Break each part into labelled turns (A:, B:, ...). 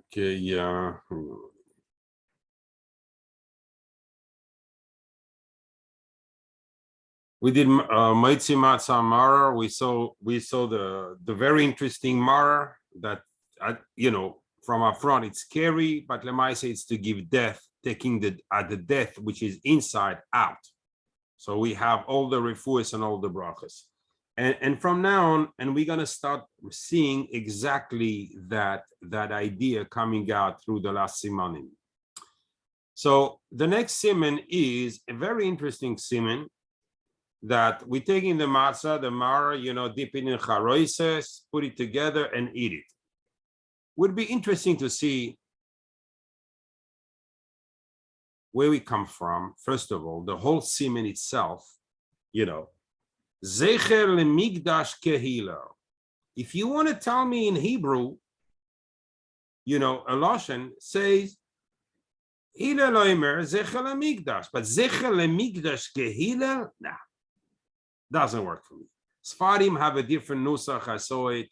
A: Okay, yeah. We did Maitzi Matzah Mara. We saw the very interesting Mara that from up front it's scary, but Lemaise it's to give death, taking the death which is inside out. So we have all the refuahs and all the brachas. And from now on, and we're gonna start seeing exactly that idea coming out through the last simanim. So the next semen is a very interesting semen that we take in the matzah, the mara, dip it in charoises, put it together and eat it. Would be interesting to see where we come from. First of all, the whole semen itself, zecher lemigdash kehila. If you want to tell me in Hebrew, a Lashon says, Hila loimer zecher lemigdash, but zecher lemigdash kehila, nah. Doesn't work for me. Sfarim have a different nusach. I saw it.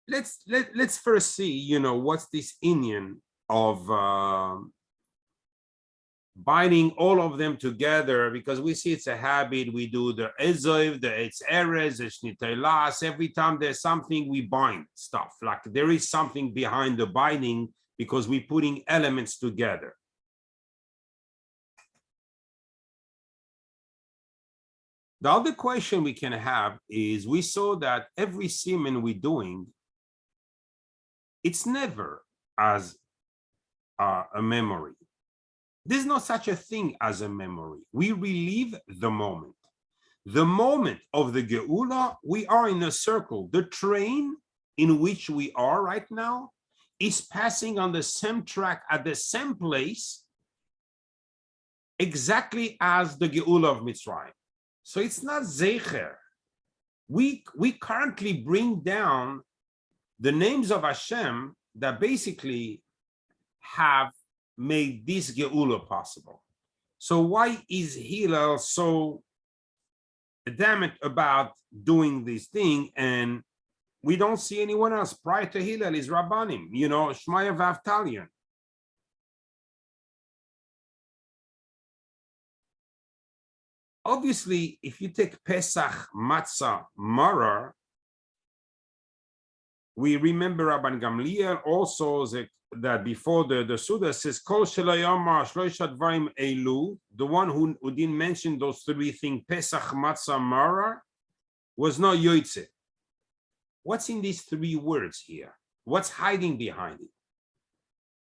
A: Let's first see, what's this Indian of binding all of them together, because we see it's a habit. We do the ezov, the etz erez, the shniteilas. Every time there's something, we bind stuff. Like there is something behind the binding because we're putting elements together. The other question we can have is, we saw that every semen we're doing, it's never as a memory. There's no such a thing as a memory. We relive the moment. The moment of the Geula, we are in a circle. The train in which we are right now is passing on the same track at the same place, exactly as the Geula of Mitzrayim. So it's not Zecher. We currently bring down the names of Hashem that basically have made this Geula possible. So why is Hillel so adamant about doing this thing? And we don't see anyone else. Prior to Hillel is Rabbanim, Shmaya Vavtalion. Obviously, if you take Pesach, Matzah, Maror, we remember Rabban Gamliel also that before the Sudah says, Kol shelayama shloisha dvarim elu, the one who didn't mention those three things, Pesach, Matzah, Maror, was not Yoitze. What's in these three words here? What's hiding behind it?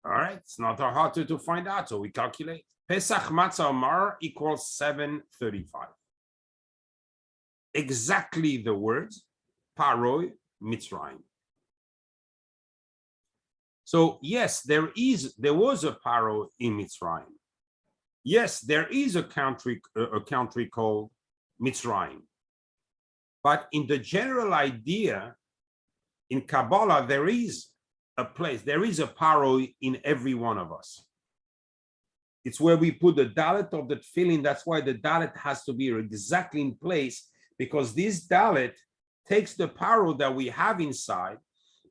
A: All right, it's not hard to find out, so we calculate. Pesach, Matzah, Maror equals 735. Exactly the words, Parody, mitzrayim. So yes, there was a Parody in Mitzrayim. Yes, there is a country called Mitzrayim. But in the general idea, in Kabbalah, there is a place, there is a Parody in every one of us. It's where we put the dalet of the tefillin. That's why the dalet has to be exactly in place, because this dalet takes the Parody that we have inside.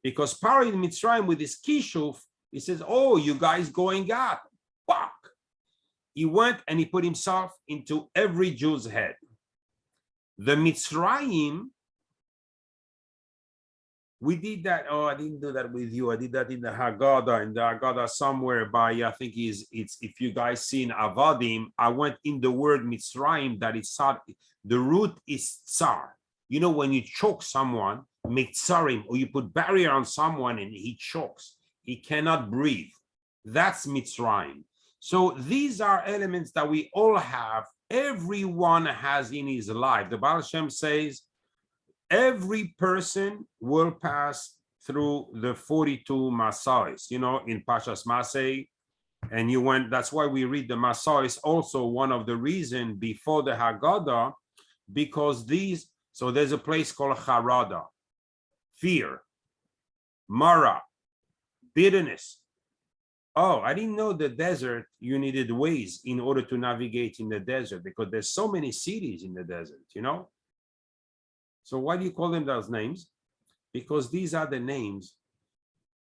A: Because Parody in Mitzrayim with his kishuf, he says, "Oh, you guys going out?" Fuck! He went and he put himself into every Jew's head. The Mitzrayim, we did that. Oh, I didn't do that with you. I did that in the Haggadah. In the Haggadah somewhere by, I think it's if you guys seen Avodim, I went in the word Mitzrayim that it's the root is tsar. You know, when you choke someone, mitzarim, or you put barrier on someone and he chokes, he cannot breathe. That's Mitzrayim. So these are elements that we all have. Everyone has in his life. The Baal Shem says, every person will pass through the 42 Masais, in Pashas Masei. And that's why we read the Masais, also one of the reasons before the Haggadah, because so there's a place called Charada, fear, Mara, bitterness. Oh, I didn't know the desert, you needed ways in order to navigate in the desert, because there's so many cities in the desert, So why do you call them those names? Because these are the names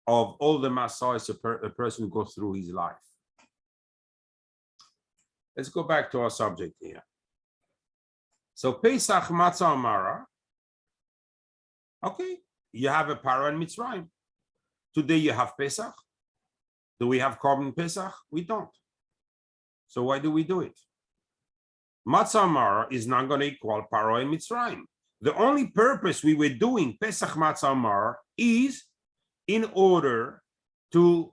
A: of all the Messiahs a person goes through his life. Let's go back to our subject here. So Pesach Matzah Mara. Okay, you have a Parah and Mitzrayim. Today you have Pesach. Do we have Korban Pesach? We don't. So why do we do it? Matzah Mara is not going to equal Parah and Mitzrayim. The only purpose we were doing Pesach Matzah Mara is in order to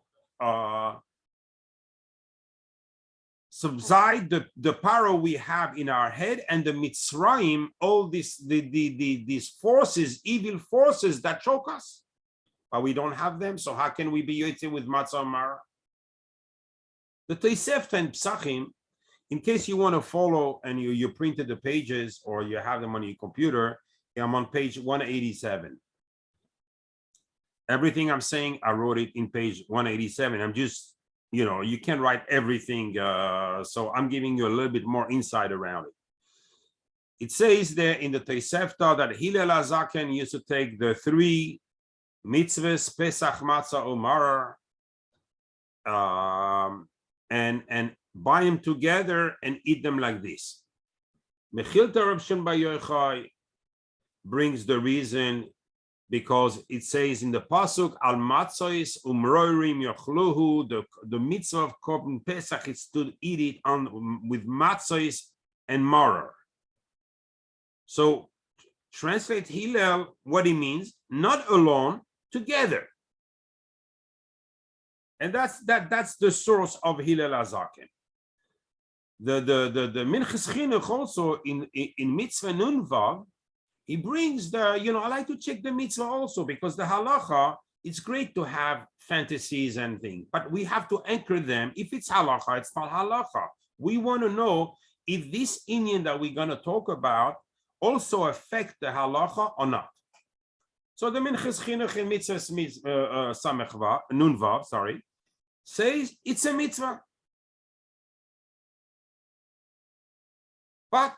A: subside the Parah we have in our head and the Mitzrayim, all these forces, evil forces that choke us. But we don't have them, so how can we be yotzei with Matzah Mara? The Tosefta and Psachim, in case you want to follow and you printed the pages or you have them on your computer, I'm on page 187. Everything I'm saying, I wrote it in page 187. I'm just, you can't write everything. So I'm giving you a little bit more insight around it. It says there in the Tosefta that Hillel HaZaken used to take the 3 mitzvahs, Pesach, Matzah, Umar, and buy them together and eat them like this. Mechilta Reb Shimon Bar Yochai brings the reason because it says in the pasuk al matzos umroirim yochluhu, the mitzvah of Korban Pesach is to eat it with matzos and maror. So translate Hillel what he means, not alone, together. And that's the source of Hillel HaZaken. The Minchas Chinuch also in mitzvah Nun Vav, he brings the, I like to check the mitzvah also because the halacha, it's great to have fantasies and things, but we have to anchor them. If it's halacha, it's not halacha. We want to know if this inyan that we're going to talk about also affect the halacha or not. So the Minchas Chinuch in mitzvah Samech Nun Vav, says it's a mitzvah. But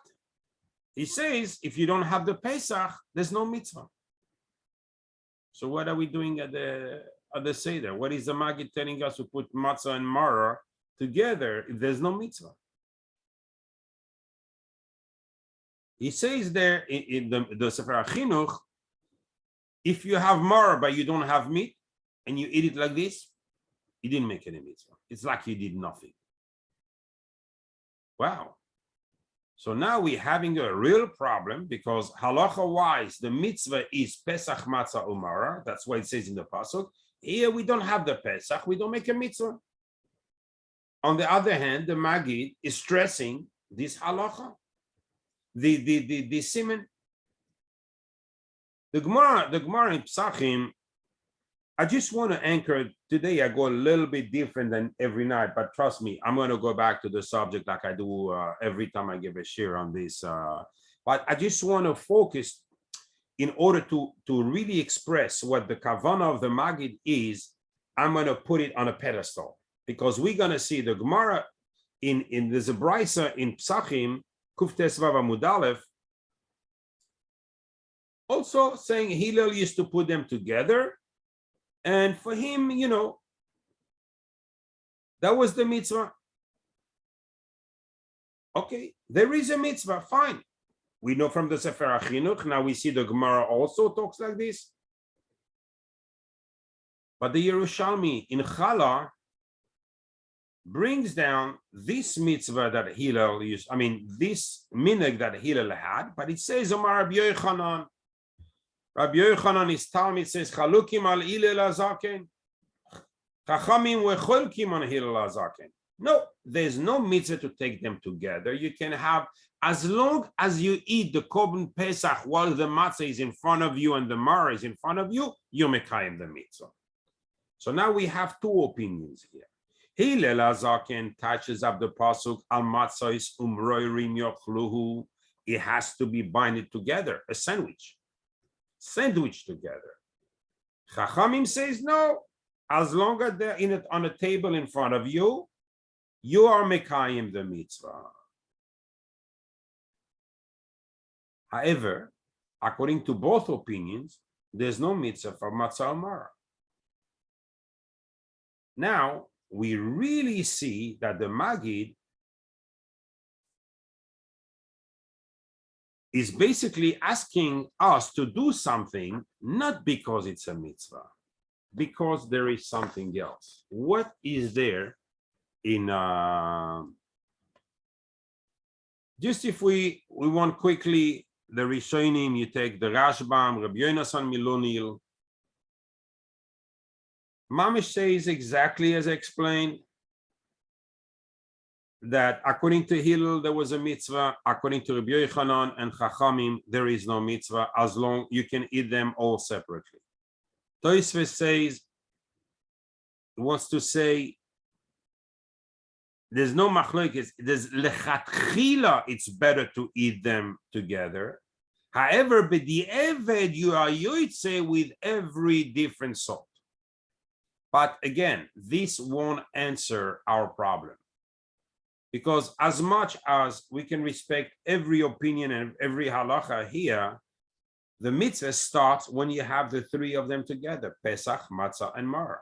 A: he says if you don't have the Pesach, there's no mitzvah. So what are we doing at the Seder? What is the Maggid telling us to put matzah and maror together if there's no mitzvah? He says there in the Sefer HaChinuch, if you have maror but you don't have meat and you eat it like this, you didn't make any mitzvah. It's like you did nothing. Wow. So now we're having a real problem because halacha-wise, the mitzvah is Pesach Matzah Umara. That's what it says in the pasuk. Here we don't have the Pesach. We don't make a mitzvah. On the other hand, the Maggid is stressing this halacha, the semen. The Gemara in Psachim, I just want to anchor today. I go a little bit different than every night, but trust me, I'm going to go back to the subject like I do every time I give a share on this. But I just want to focus in order to really express what the kavanah of the Maggid is. I'm going to put it on a pedestal because we're going to see the Gemara in the Zebraisa in Psachim, Kuftes Vav Amud Aleph, also saying Hillel used to put them together. And for him, that was the mitzvah. Okay, there is a mitzvah, fine. We know from the Sefer HaChinuch, now we see the Gemara also talks like this. But the Yerushalmi in Chala brings down this mitzvah that Hillel used, this minhag that Hillel had, but it says, Omar Rabbi Yochanan, Rabbi Yochanan is Talmud says, Chalukim al Hillel HaZaken. Chachamim wecholkim on Hillel HaZaken. No, there's no mitzvah to take them together. You can have, as long as you eat the Korban Pesach while the matzah is in front of you and the maror is in front of you, you mekayim the mitzvah. So now we have two opinions here. Hillel HaZaken touches up the pasuk al matzos umroirim yochluhu. It has to be binded together, a sandwich together. Chachamim says no, as long as they're in it on a table in front of you, you are mekayim the mitzvah. However, according to both opinions, There's no mitzvah for matzah umara. Now, we really see that the Maggid is basically asking us to do something, not because it's a mitzvah, because there is something else. What is there in, just if we want quickly, the Rishonim, you take the Rashbam, Rabbi Yonasan Milonil, Mamish says exactly as I explained, that according to Hillel, there was a mitzvah. According to Rabbi Yochanan and Chachamim, there is no mitzvah as long you can eat them all separately. Tosfos says, wants to say, there's no machlokes. There's lechatchila, it's better to eat them together. However, b'di'eved, you are yoytze with every different salt. But again, this won't answer our problem. Because as much as we can respect every opinion and every halacha here, the mitzvah starts when you have the three of them together, Pesach, Matzah, and Maror.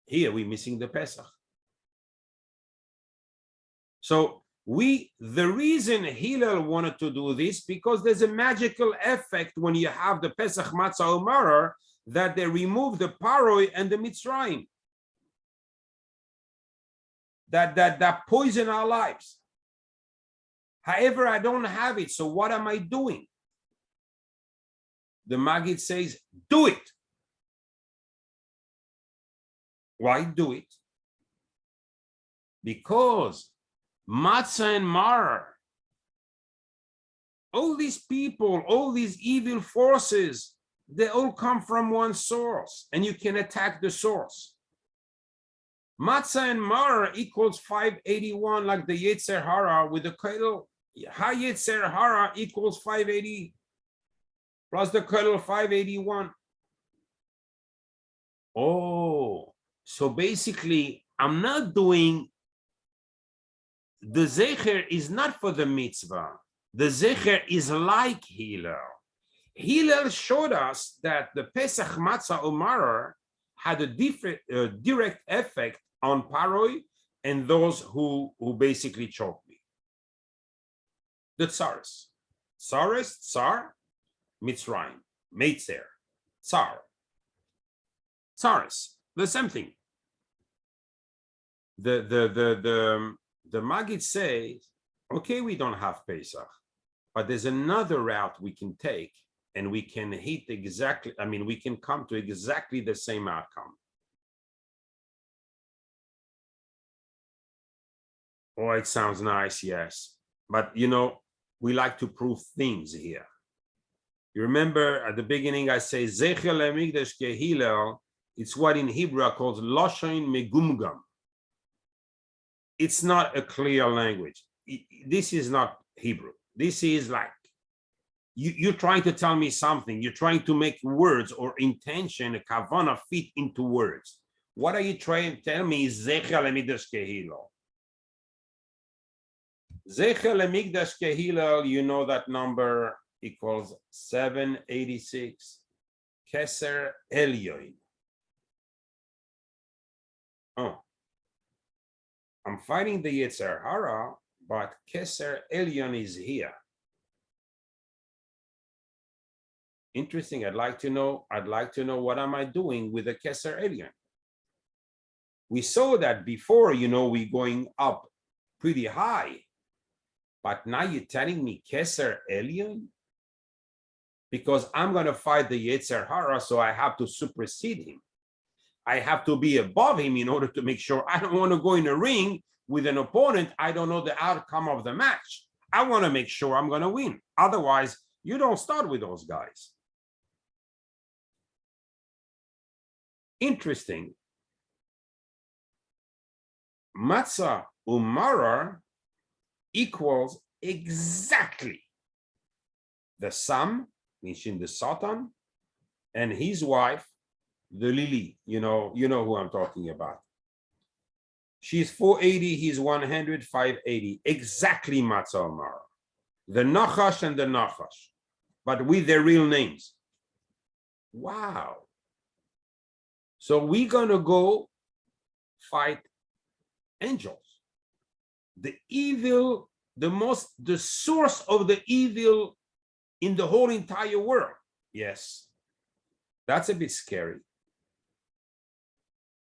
A: Here we're missing the Pesach. So the reason Hillel wanted to do this, because there's a magical effect when you have the Pesach, Matzah, or Maror, that they remove the Parody and the mitzrayim. That poison our lives. However, I don't have it, so what am I doing? The Maggid says, do it. Why do it? Because Matzah and Maror, all these people, all these evil forces, they all come from one source, and you can attack the source. Matzah and Maror equals 581, like the Yetzer Hara with the Kotel. Ha Yetzer Hara equals 580 plus the Kotel 581. Oh, so basically, I'm not doing, the Zecher is not for the mitzvah. The Zecher is like Hillel. Hillel showed us that the Pesach, Matzah, or Maror had a different, direct effect on Parody and those who basically choked me. The Tsaris. Tsaris, Tsar, Mitzrayim, Meitzer, Tsar. Tsaris, the same thing. The Maggid says, okay, we don't have Pesach, but there's another route we can take, and we can hit exactly, I mean, we can come to exactly the same outcome. Oh, it sounds nice, yes. But, you know, we like to prove things here. You remember at the beginning, I say, Zecher le'mikdash ke'Hillel, it's what in Hebrew are called Loshen Megumgam. It's not a clear language. This is not Hebrew. This is like, you're trying to tell me something. You're trying to make words or intention, a kavanah, fit into words. What are you trying to tell me is Zecher le'mikdash ke'Hillel? Zecher le'mikdash ke'Hillel, you know that number equals 786. Kesser Alien. Oh, I'm fighting the Yetzer Hara, but Kesser Alien is here. Interesting. I'd like to know what am I doing with the Kesser Alien? We saw that before, you know, we're going up pretty high, but now you're telling me Kesser Alien? Because I'm going to fight the Yetzer Hara, so I have to supersede him. I have to be above him in order to make sure I don't want to go in a ring with an opponent. I don't know the outcome of the match. I want to make sure I'm going to win. Otherwise, you don't start with those guys. Interesting. Matzah Maror equals exactly the sum, meaning the Satan, and his wife, the Lili. You know who I'm talking about. She's 480, he's 100, 580. Exactly Matzah Maror. The Nachash and the Nachash, but with their real names. Wow. So we're gonna go fight angels. The evil, the source of the evil in the whole entire world. Yes, that's a bit scary.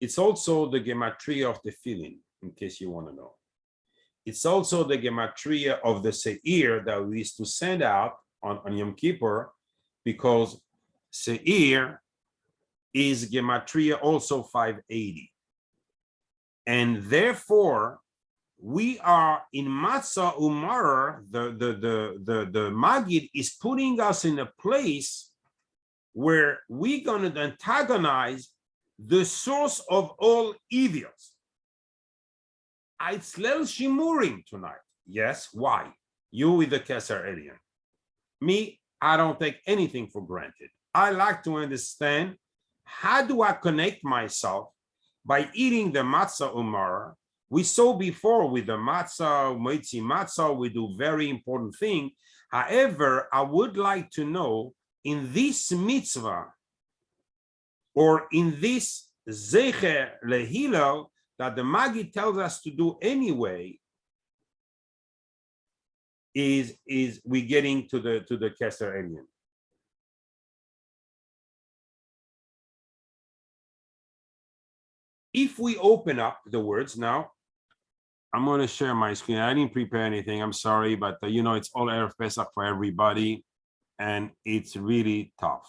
A: It's also the Gematria of the feeling, in case you want to know. It's also the Gematria of the Seir that we used to send out on Yom Kippur, because Seir is Gematria also 580. And therefore, we are in Matzah Umar, the Magid is putting us in a place where we're going to antagonize the source of all evils. Aitzlel Shimurim tonight. Yes, why? You with the Kesser Alien. Me, I don't take anything for granted. I like to understand, how do I connect myself by eating the matzah umar? We saw before with the matzah, moitzi matzah, we do very important thing. However, I would like to know, in this mitzvah, or in this zecher lehilel that the Magi tells us to do anyway, is we getting to the Kesser Alien. If we open up the words now, I'm going to share my screen. I didn't prepare anything. I'm sorry, but you know, it's all Erev Pesach for everybody, and it's really tough.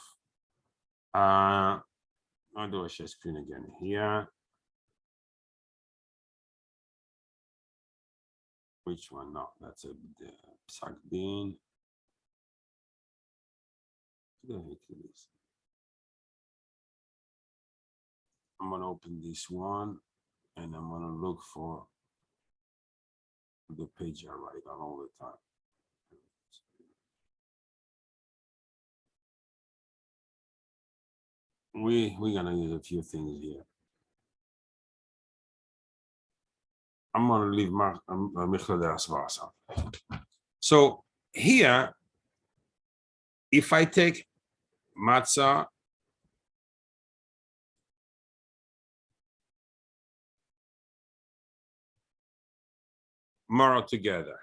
A: I'll do a share screen again here. Which one? No, that's a Psak Din. I'm going to open this one, and I'm going to look for the page I write on all the time. We're going to use a few things here. I'm going to leave Michel de Asvasa. So here, if I take matzah, maror together,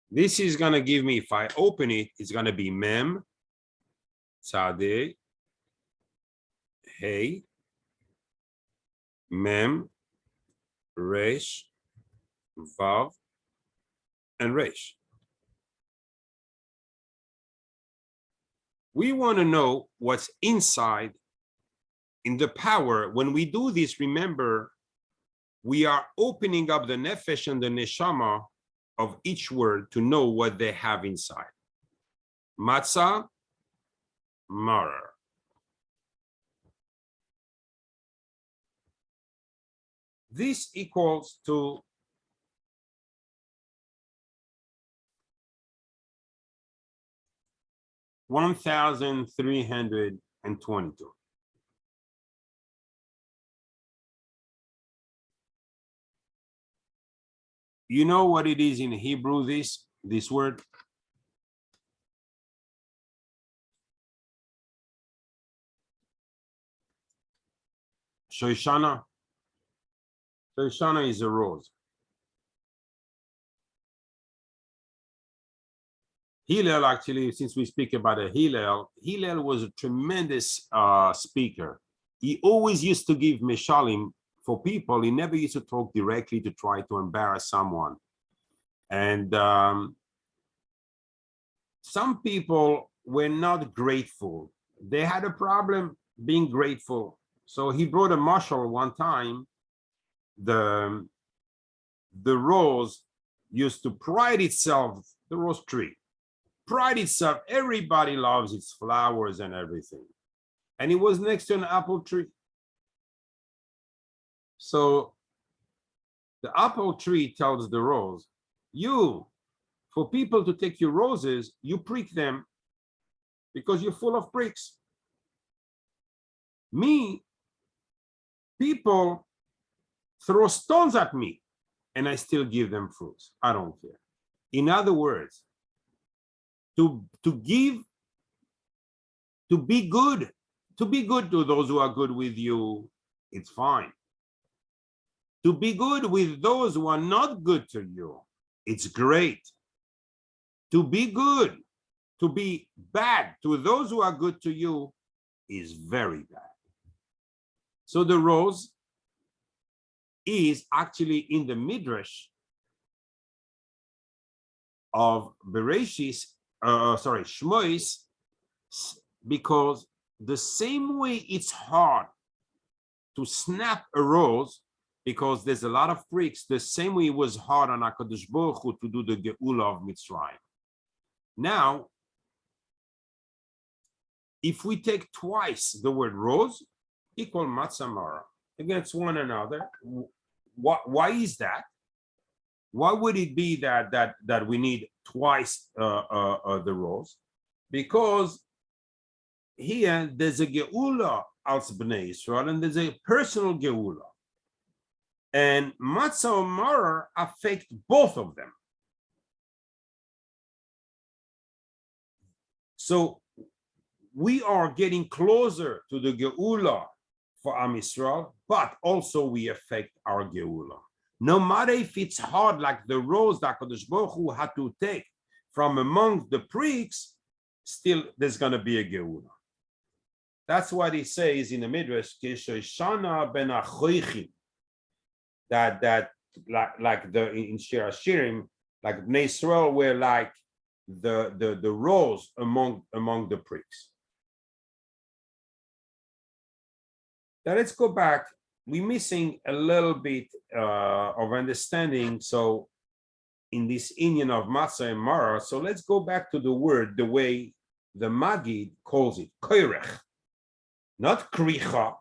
A: this is going to give me, if I open it, it's going to be mem, tzadeh, hey, mem, resh, vav, and resh. We want to know what's inside in the power. When we do this, remember, we are opening up the nefesh and the neshama of each word to know what they have inside. Matzah, maror. This equals to 1,322. You know what it is in Hebrew, this word? Shoshana. Shoshana is a rose. Hillel, actually, since we speak about a Hillel was a tremendous speaker. He always used to give mishalim for people. He never used to talk directly to try to embarrass someone. And some people were not grateful. They had a problem being grateful. So he brought a mashal one time. The rose used to pride itself, the rose tree, pride itself. Everybody loves its flowers and everything. And it was next to an apple tree. So the apple tree tells the rose, for people to take your roses, you prick them because you're full of pricks. Me, people throw stones at me and I still give them fruits. I don't care. In other words, to be good to those who are good with you, it's fine. To be good with those who are not good to you, it's great. To be good, to be bad to those who are good to you is very bad. So the rose is actually in the midrash of Bereshis, Shmois, because the same way it's hard to snap a rose because there's a lot of pricks, the same way it was hard on HaKadosh Baruch Hu to do the Geula of Mitzrayim. Now, if we take twice the word rose, equal matzamara against one another, why is that? Why would it be that we need twice the rose? Because here there's a geula als bnei Israel and there's a personal geula, and matzah and maror affect both of them. So we are getting closer to the geula for Am Yisrael, but also we affect our geula. No matter if it's hard, like the rose that HaKadosh Baruch Hu had to take from among the pricks, still there's going to be a geula. That's what he says in the Midrash, that like the in Shir Hashirim, like Bnei Israel were like the rose among the pricks. Now let's go back. We're missing a little bit of understanding. So in this inyan of matzah and maror, so let's go back to the word, the way the Magid calls it, koirech, not kricha,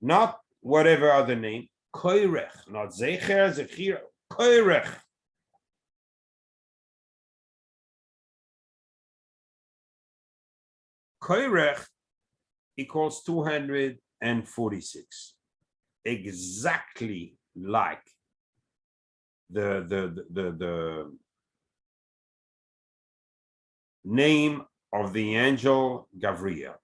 A: not whatever other name, koirech, not zecher, zechir, koirech. Koirech equals 246, exactly like the name of the angel Gabriel.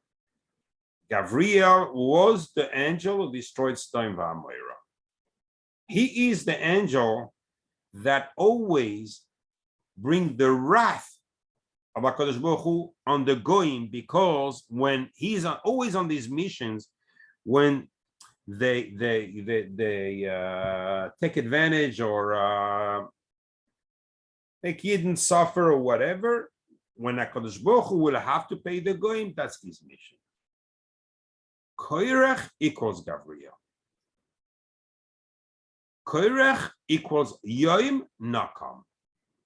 A: Gabriel was the angel who destroyed Sodom and Gomorrah. He is the angel that always brings the wrath of HaKadosh Baruch Hu on the goyim, because when he's always on these missions, when they take advantage or make Yidden suffer or whatever, when HaKadosh Baruch Hu will have to pay the goyim, that's his mission. Koirech equals Gabriel. Koirech equals Yoim Nakam.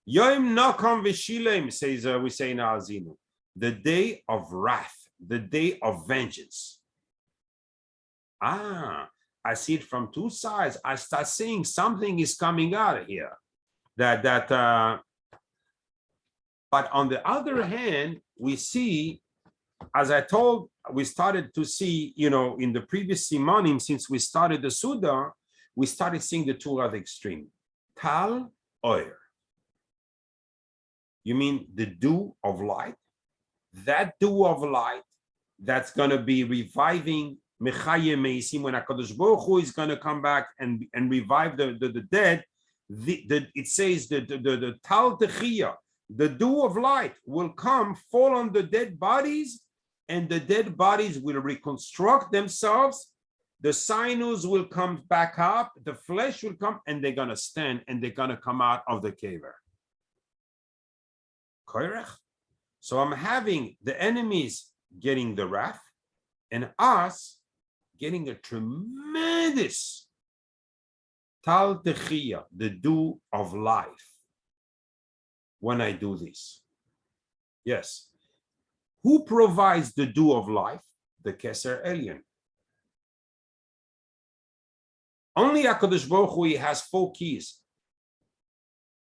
A: Yoim Nakam V'Shilem, says we say in Azinu, the day of wrath, the day of vengeance. I see it from two sides. I start seeing something is coming out of here. But on the other hand, we see, as I told, we started to see, in the previous Simonim, since we started the Sudah, we started seeing the two other extreme. Tal, oir. You mean the dew of light? That dew of light that's going to be reviving Mechaye Meisim, when HaKadosh Baruch Hu is going to come back and revive the dead. It says the Tal Techiyah, the dew of light will come, fall on the dead bodies, and the dead bodies will reconstruct themselves. The sinews will come back up, the flesh will come, and they're going to stand, and they're going to come out of the caver. Koirech. So I'm having the enemies getting the wrath, and us getting a tremendous Tal Techiyah, the dew of life, when I do this. Yes. Who provides the dew of life? The Kesser Alien. Only HaKadosh Baruch Hu, he has 4 keys,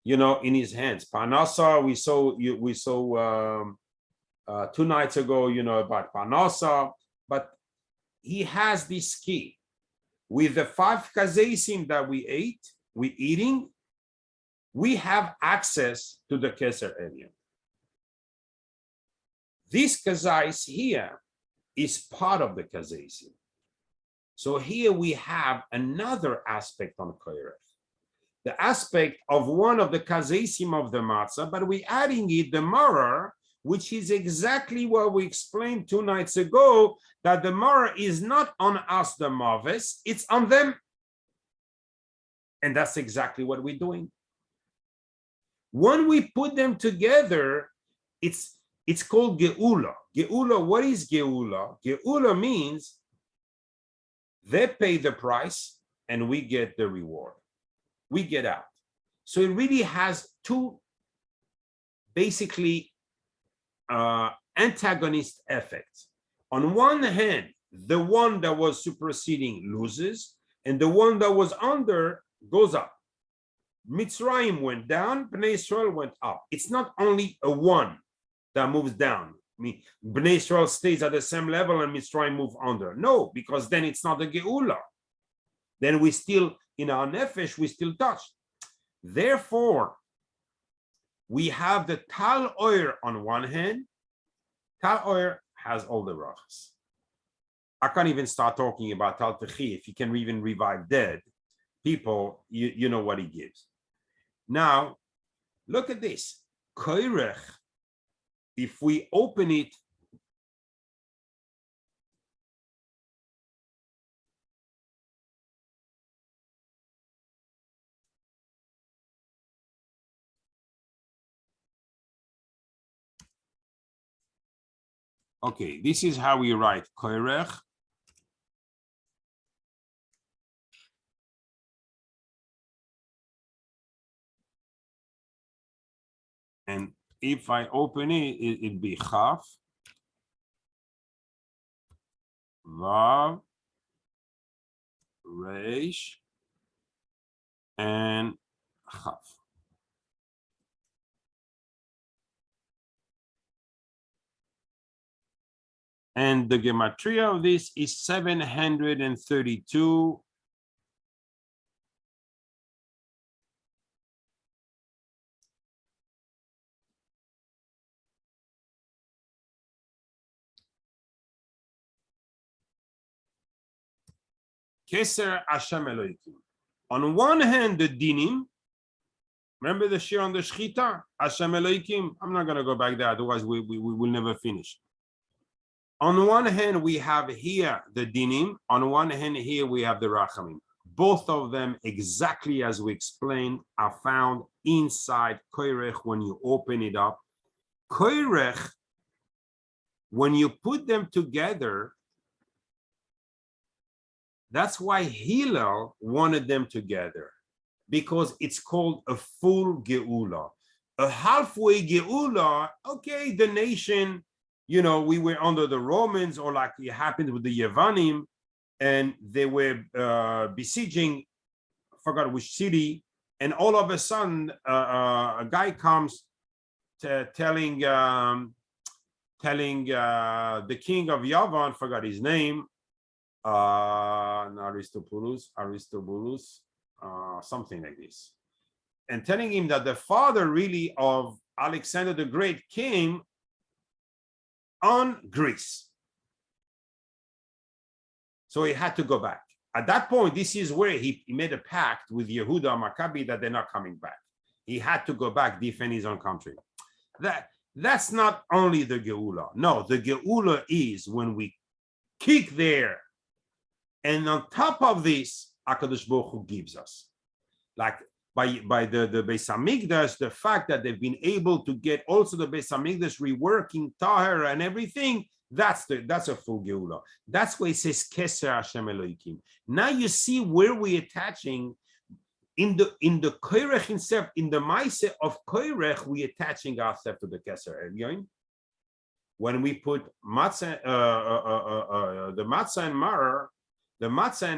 A: in his hands. Parasha, we saw 2 nights ago, about Parasha, but he has this key. With the 5 kazesim that we ate, we eating, we have access to the Kesser Alien. This kazais here is part of the kazaisim. So here we have another aspect on Kyra, the aspect of one of the kazaisim of the matzah, but we're adding it the maror, which is exactly what we explained 2 nights ago, that the maror is not on us, the mavis, it's on them. And that's exactly what we're doing. When we put them together, it's called geula. Geula, what is geula? Geula means they pay the price and we get the reward. We get out. So it really has two basically antagonist effects. On one hand, the one that was superseding loses, and the one that was under goes up. Mitzrayim went down, Bnei Israel went up. It's not only a one that moves down. I mean, Bnei Israel stays at the same level and Mitzrayim move under. No, because then it's not a geula. Then we still, in our nefesh, we still touch. Therefore, we have the tal oir on one hand. Tal oir has all the brachas. I can't even start talking about tal techi. If you can even revive dead people, you know what he gives. Now, look at this. Koirech, if we open it, okay, this is how we write koirech. And if I open it, it'd be chaf, vav, reish, and chaf. And the Gematria of this is 732. Kesser Alien. On one hand, the dinim. Remember the shir on the shchita? Hashem Elohim. I'm not going to go back there, otherwise we will never finish. On one hand, we have here the dinim. On one hand, here we have the rachamim. Both of them, exactly as we explained, are found inside koirech when you open it up. Koirech, when you put them together, that's why Hillel wanted them together, because it's called a full geula. A halfway geula, okay, the nation, you know, we were under the Romans, or like it happened with the Yevanim, and they were besieging, I forgot which city, and all of a sudden a guy comes telling the king of Yavan, forgot his name, Aristobulus, something like this, and telling him that the father really of Alexander the Great came on Greece. So he had to go back. At that point, this is where he made a pact with Yehuda Maccabi that they're not coming back. He had to go back, defend his own country. That's not only the Geula. No, the Geula is when we kick there. And on top of this, HaKadosh Baruch Hu gives us. Like by the Beis HaMikdash, the fact that they've been able to get also the Beis HaMikdash reworking Tahir and everything, that's a full Geula. That's why it says Kesser Hashem Elohim. Now you see where we're attaching in the Koirech himself, in the Maaseh of Koirech, we're attaching ourselves to the Kesser Alien. When we put matzah, the matzah and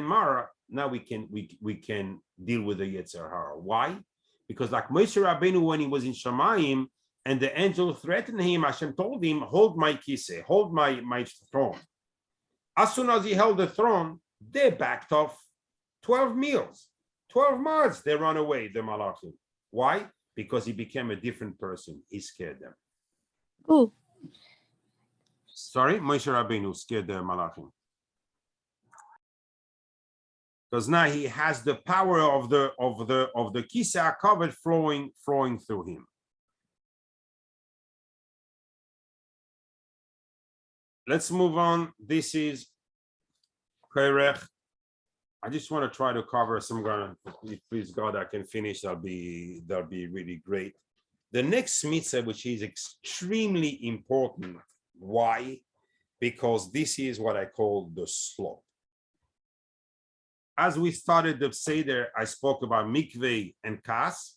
A: maror, now we can deal with the Yetzer Hara. Why? Because like Moshe Rabbeinu, when he was in Shamayim and the angel threatened him, Hashem told him, hold my kiseh, hold my throne. As soon as he held the throne, they backed off 12 meals. 12 months, they run away, the Malachim. Why? Because he became a different person. He scared them.
B: Who?
A: Sorry, Moshe Rabbeinu scared the Malachim. Because now he has the power of the Kesser covered flowing through him. Let's move on. This is Kyra. I just want to try to cover some ground. Please God, I can finish. That'll be really great. The next mitzvah, which is extremely important. Why? Because this is what I call the slope. As we started the Seder, I spoke about mikveh and kas.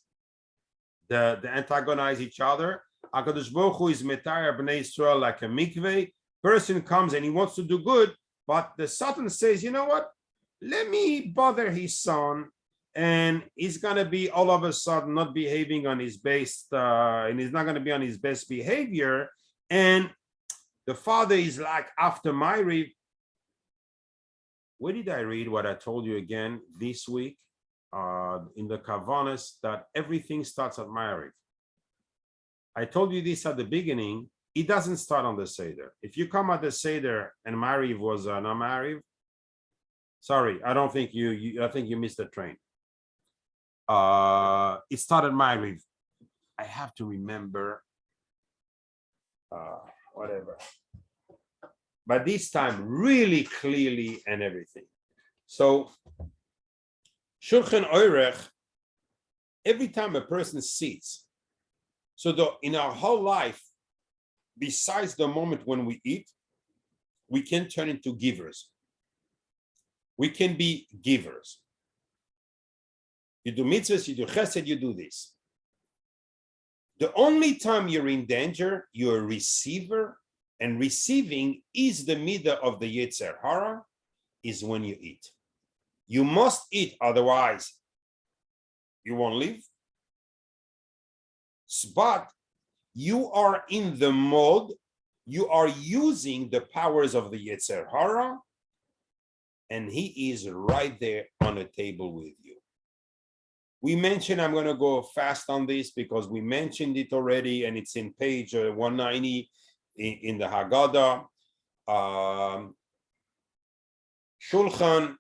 A: They antagonize each other. HaKadosh Baruch Hu is metayar bnei Yisrael like a mikveh. Person comes and he wants to do good, but the Satan says, you know what? Let me bother his son, and he's gonna be all of a sudden not behaving on his best, and he's not gonna be on his best behavior. And the father is like, after my read, where did I read what I told you again this week? In the Kavanas, that everything starts at Ma'ariv. I told you this at the beginning. It doesn't start on the Seder. If you come at the Seder and Ma'ariv was not Ma'ariv, sorry, I don't think I think you missed the train. It started Ma'ariv. I have to remember whatever. But this time really clearly and everything. So Shulchan Orech, every time a person sits, so in our whole life, besides the moment when we eat, we can turn into givers. We can be givers. You do mitzvahs, you do chesed, you do this. The only time you're in danger, you're a receiver, and receiving is the midah of the Yetzer Hara, is when you eat. You must eat, otherwise you won't live. But you are in the mode, you are using the powers of the Yetzer Hara, and he is right there on the table with you. We mentioned, I'm going to go fast on this because we mentioned it already, and it's in page 190 in the Haggadah. Shulchan,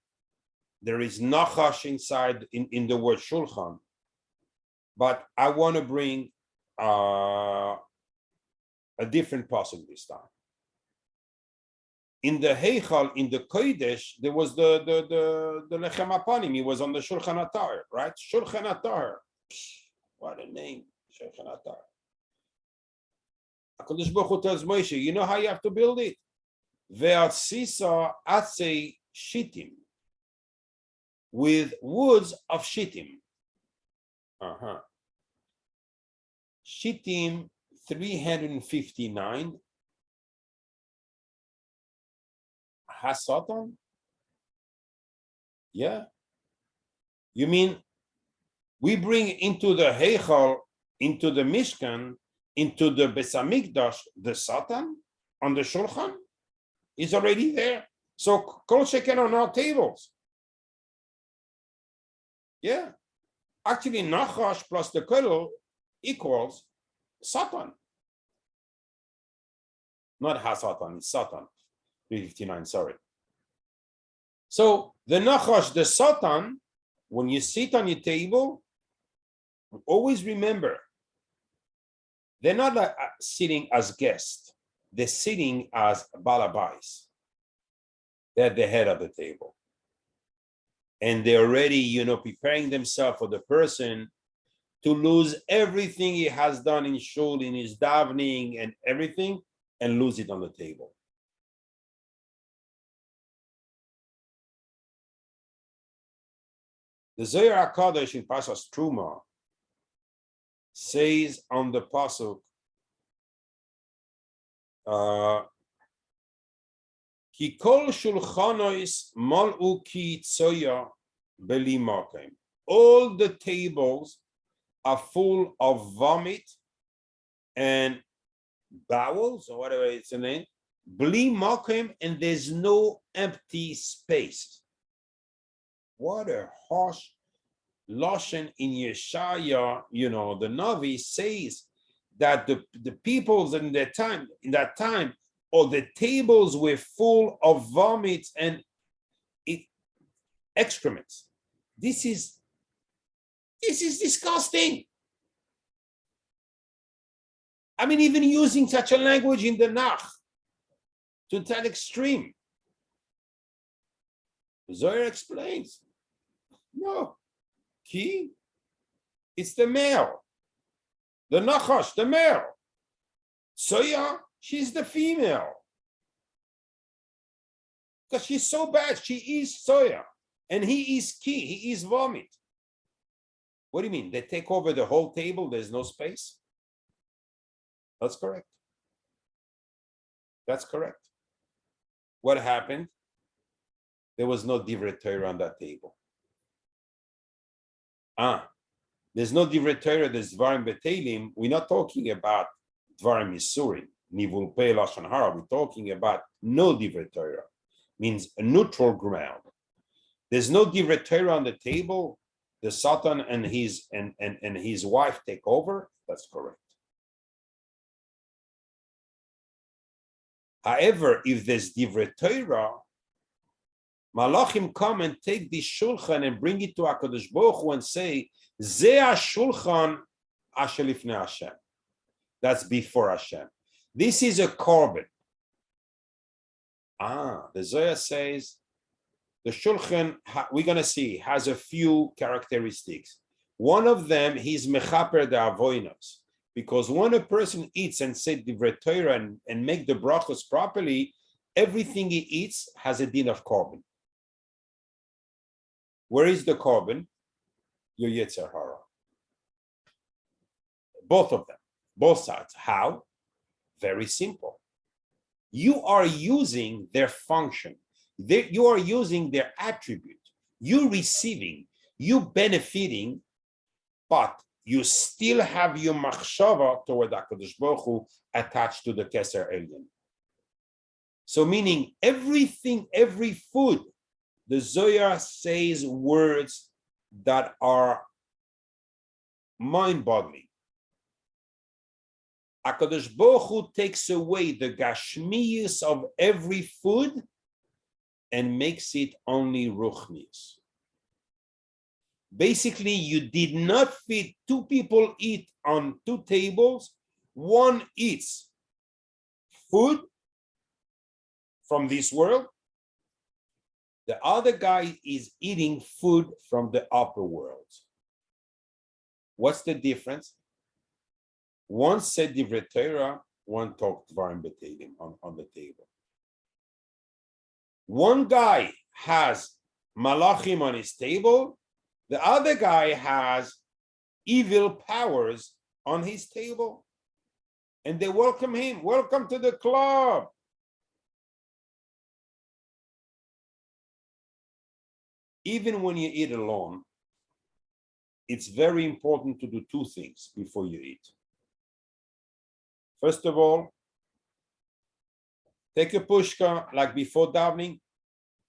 A: there is nachash inside in the word Shulchan, but I want to bring a different pasuk this time. In the Heichal, in the Kodesh, there was the Lechem Apanim. He was on the Shulchan Atar, right? Shulchan Atar. What a name, Shulchan Atar. HaKadosh Baruch Hu tells Moshe, you know how you have to build it? Ve'atzisa atzei shittim, with woods of shittim. Shittim 359. Hasatan? Yeah. You mean we bring into the Heichal, into the Mishkan, into the Beis Hamikdash, the Satan on the Shulchan is already there. So Kol Sheken on our tables. Yeah. Actually, Nachash plus the Kodel equals Satan. Not Hasatan, it's Satan. 359, sorry. So the Nachash, the Satan, when you sit on your table, always remember, they're not like sitting as guests. They're sitting as balabais. They're at the head of the table. And they're already, preparing themselves for the person to lose everything he has done in shul, in his davening and everything, and lose it on the table. The Zohar HaKadosh in Parasha Truma says on the pasuk, Ki kol shulchanois mal'u ki tzoya beli makom. All the tables are full of vomit and bowels, or whatever it's the name, beli makom, and there's no empty space. What a harsh Loshen in Yeshaya, the Navi says that the peoples in that time, or the tables were full of vomits and excrements. This is disgusting. I mean, even using such a language in the Nach to that extreme. Zohar explains, no, it's the male, the Nachash, the male. Soya, she's the female. Because she's so bad, she is soya. And he is he is vomit. What do you mean? They take over the whole table, there's no space? That's correct. That's correct. What happened? There was no divrei Torah on that table. There's no divrei Torah, there's dvarim betelim. We're not talking about dvarim yisurim, nivul pei lashon hara. We're talking about no divrei Torah, means a neutral ground. There's no divrei Torah on the table. The Satan and his wife take over. That's correct. However, if there's divrei Torah, Malachim come and take this shulchan and bring it to HaKadosh Baruch Hu and say, Ze shulchan asher lifnei Hashem. That's before Hashem. This is a korban. The Zohar says, the shulchan, we're going to see, has a few characteristics. One of them, he's mechaper the avoidance. Because when a person eats and said divrei Torah and make the brachos properly, everything he eats has a din of korban. Where is the korban? Your Yetzer Hara. Both of them, both sides. How? Very simple. You are using their function. You are using their attribute. You receiving, you benefiting, but you still have your machshava toward HaKadosh Baruch Hu attached to the Kesser Alien. So meaning everything, every food, the Zohar says words that are mind-boggling. HaKadosh Baruch Hu takes away the gashmiyus of every food and makes it only ruchnius. Basically, you did not feed two people eat on two tables. One eats food from this world. The other guy is eating food from the upper world. What's the difference? One said divrei Torah, one talked dvarim betelim on the table. One guy has malachim on his table. The other guy has evil powers on his table. And they welcome him. Welcome to the club. Even when you eat alone, it's very important to do two things before you eat. First of all, take a pushka, like before davening,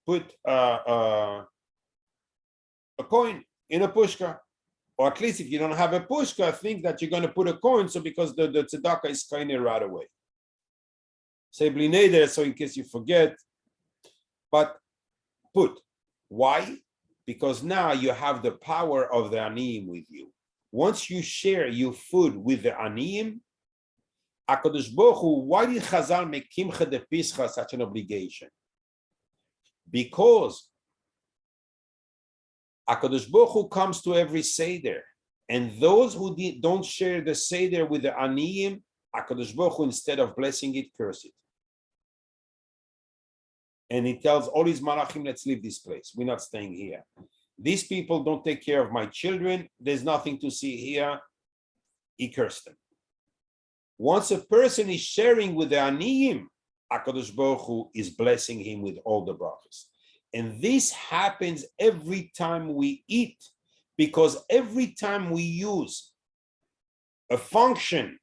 A: put a coin in a pushka. Or at least if you don't have a pushka, think that you're going to put a coin, so because the tzedakah is kind of right away. Say bli neder, so in case you forget. But put. Why? Because now you have the power of the aniyim with you. Once you share your food with the aniyim, HaKadosh Baruch Hu, why did Chazal make Kimcha de Pischa such an obligation? Because HaKadosh Baruch Hu comes to every Seder, and those who don't share the Seder with the aniyim, HaKadosh Baruch Hu, instead of blessing it, curse it. And he tells all his malachim, let's leave this place. We're not staying here. These people don't take care of my children. There's nothing to see here. He cursed them. Once a person is sharing with the aniyim, HaKadosh Baruch Hu is blessing him with all the brachos. And this happens every time we eat, because every time we use a function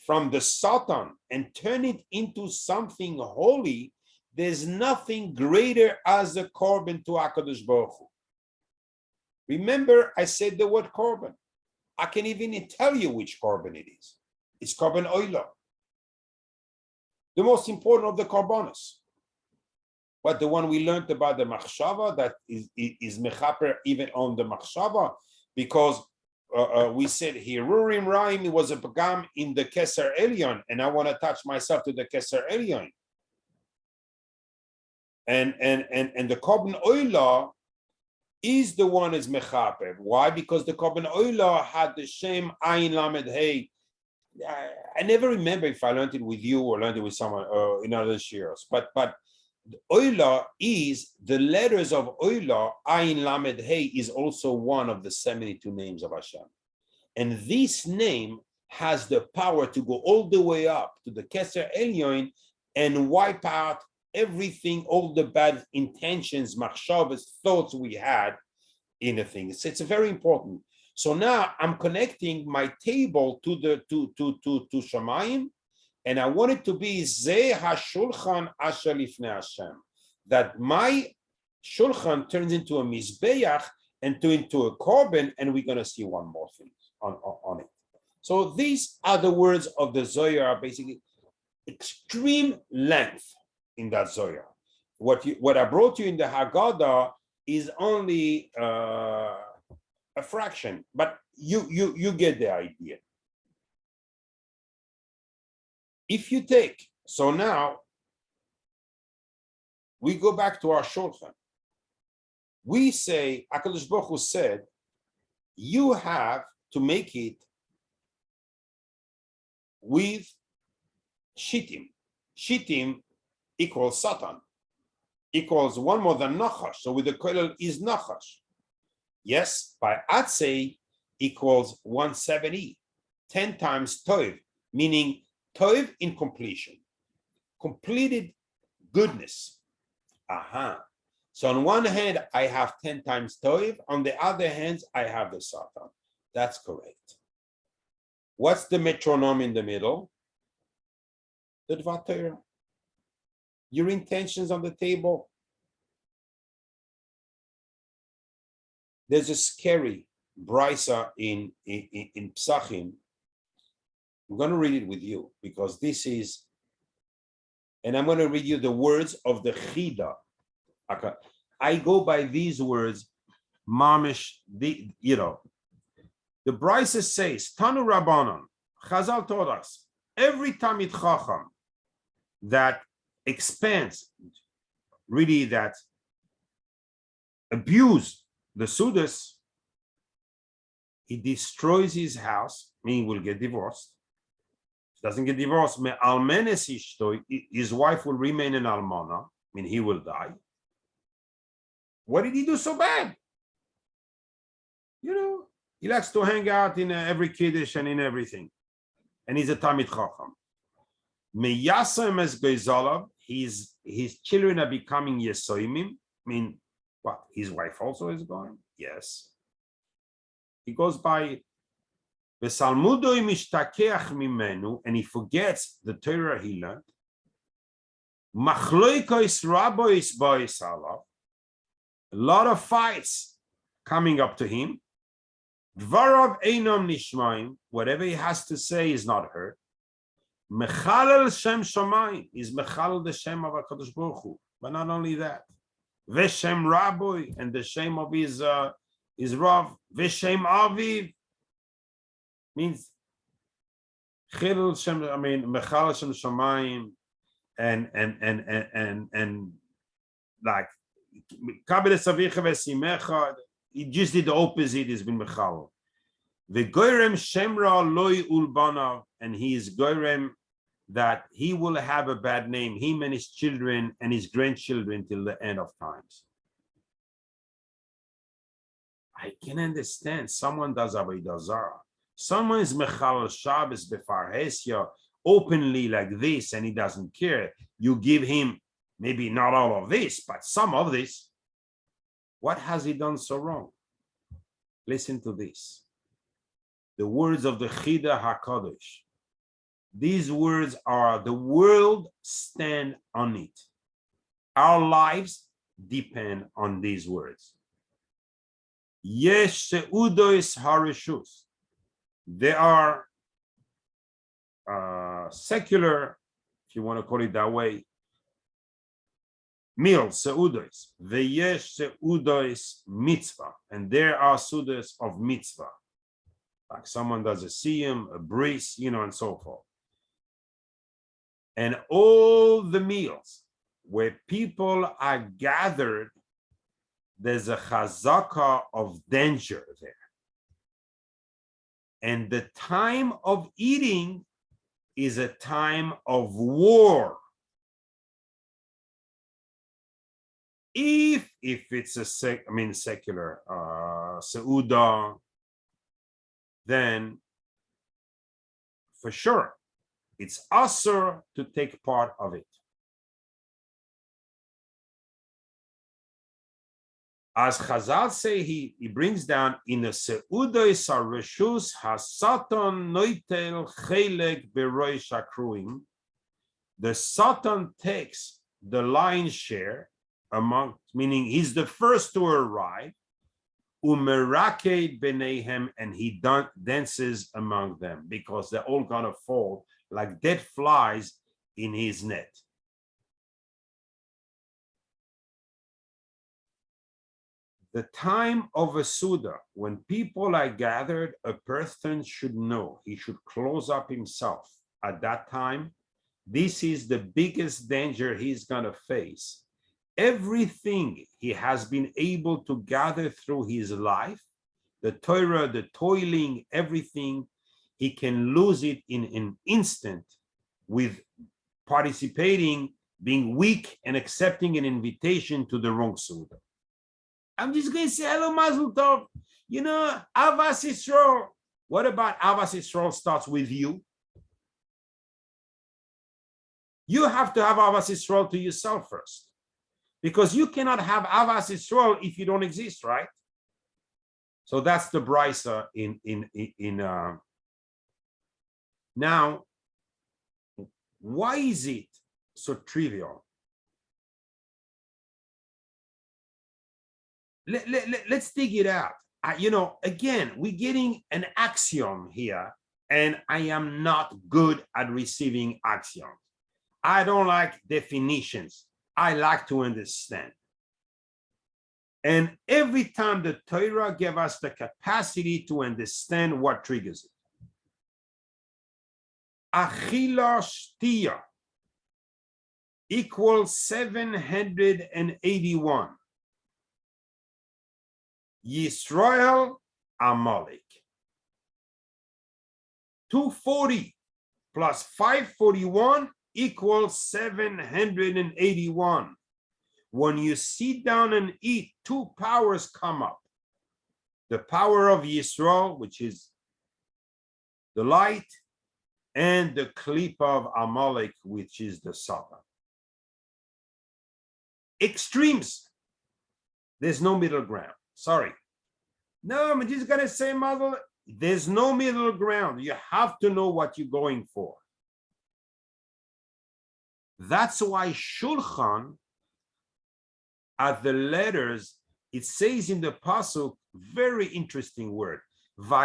A: from the Satan and turn it into something holy, there's nothing greater as a korban to HaKadosh Baruch Hu. Remember, I said the word korban. I can even tell you which korban it is. It's korban oila, the most important of the korbanos. But the one we learned about the machshava, that is mechaper even on the machshava, because we said hirurim raim, it was a pagam in the Kesser Alien, and I want to touch myself to the Kesser Alien. And the korban oila is the one is mechaper. Why? Because the korban oila had the shem ayin lamed hey. I never remember if I learned it with you or learned it with someone in other shiurs, but oila is the letters of oila. Ayin lamed hey is also one of the 72 names of Hashem, and this name has the power to go all the way up to the Kesser Alien and wipe out everything, all the bad intentions, machshavas, thoughts we had in the thing. It's very important. So now I'm connecting my table to the to Shamayim, and I want it to be Zeh HaShulhan Asher Lifnei Hashem, that my shulchan turns into a mizbeach and into a korban, and we're going to see one more thing on it. So these are the words of the Zohar, basically extreme length in that Zohar. What I brought you in the Haggadah is only a fraction, but you get the idea. If you take, so now we go back to our shulchan. We say, HaKadosh Baruch Hu said, you have to make it with shittim. Shittim equals Satan, equals one more than Nachash. So with the kollel is Nachash. Yes, by Atzei equals 170, 10 times Tov, meaning Tov in completion, completed goodness. Aha. So on one hand, I have 10 times Tov. On the other hand, I have the Satan. That's correct. What's the metronome in the middle? The Dvar Torah. Your intentions on the table. There's a scary brisa in Psachim. I'm going to read it with you because this is, and I'm going to read you the words of the Chida. I go by these words, mamish. The brisa says, Tanu Rabbanon, Chazal told us, every Talmid Chacham that expands, really that abuse the Sudahs, he destroys his house, meaning will get divorced. If he doesn't get divorced, his wife will remain an almana, meaning he will die. What did he do so bad? He likes to hang out in every kiddush and in everything. And he's a Talmid Chacham. Meyasem es Geizalav, his children are becoming Yesoimim. I mean, what? His wife also is going? Yes. He goes by Vesalmudoi mishtakeach mimenu, and he forgets the Torah he learned. Machloikos rabois bois alav. A lot of fights coming up to him. Dvarav einam nishmaim. Whatever he has to say is not heard. Mechalel Shem Shamayim is Mechalel the Shem of HaKadosh Baruch Hu. But not only that, Veshem Rabbi, and the Shem of his Rav, Veshem Aviv means Chilul Shem. I mean Mechalel Shem Shamayim, and like Kabel Savicha Vesimecha. He just did the opposite. He's been Mechalel. The Goyrem Shemra Loi Ulbanav, and he is Goyrem that he will have a bad name, him and his children and his grandchildren till the end of times. I can understand someone does Avodah Zarah. Someone is Mechal Shabbos Befarhesia openly like this and he doesn't care. You give him maybe not all of this, but some of this. What has he done so wrong? Listen to this. The words of the Chida HaKadosh. These words are, the world stand on it. Our lives depend on these words. Yesh seudos harishus. They are secular, if you want to call it that way, meals, seudos. Veyesh seudos mitzvah. And there are sudas of mitzvah. Like someone does a siyum, a bris, and so forth. And all the meals where people are gathered, there's a chazaka of danger there. And the time of eating is a time of war. If it's a secular Sudah, then for sure it's usher to take part of it. As Chazal say, he brings down in the Seudah Sareshus Hasatan Noitel Chelek Beroi Shakruim. The Satan takes the lion's share among, meaning he's the first to arrive. Umerake Benehem, and he dances among them because they're all gonna fall like dead flies in his net. The time of a Sudah, when people are gathered, a person should know, he should close up himself. At that time, this is the biggest danger he's gonna face. Everything he has been able to gather through his life, the Torah, the toiling, everything, he can lose it in an instant with participating, being weak, and accepting an invitation to the wrong Sudah. I'm just going to say, hello, Mazel Tov. Avas Yisrael. What about Avas Yisrael starts with you? You have to have Avas Yisrael to yourself first. Because you cannot have Avas Yisrael if you don't exist, right? So that's the brisa Now, why is it so trivial? Let's dig it out. Again, we're getting an axiom here, and I am not good at receiving axioms. I don't like definitions. I like to understand. And every time the Torah gave us the capacity to understand what triggers it. Achila shtia equals 781. Yisrael Amalek. 240 plus 541 equals 781. When you sit down and eat, two powers come up. The power of Yisrael, which is the light, and the clip of Amalek, which is the Satan. Extremes. There's no middle ground. Sorry. No, I'm just going to say, Mother, there's no middle ground. You have to know what you're going for. That's why Shulchan, at the letters, it says in the pasuk, very interesting word. Who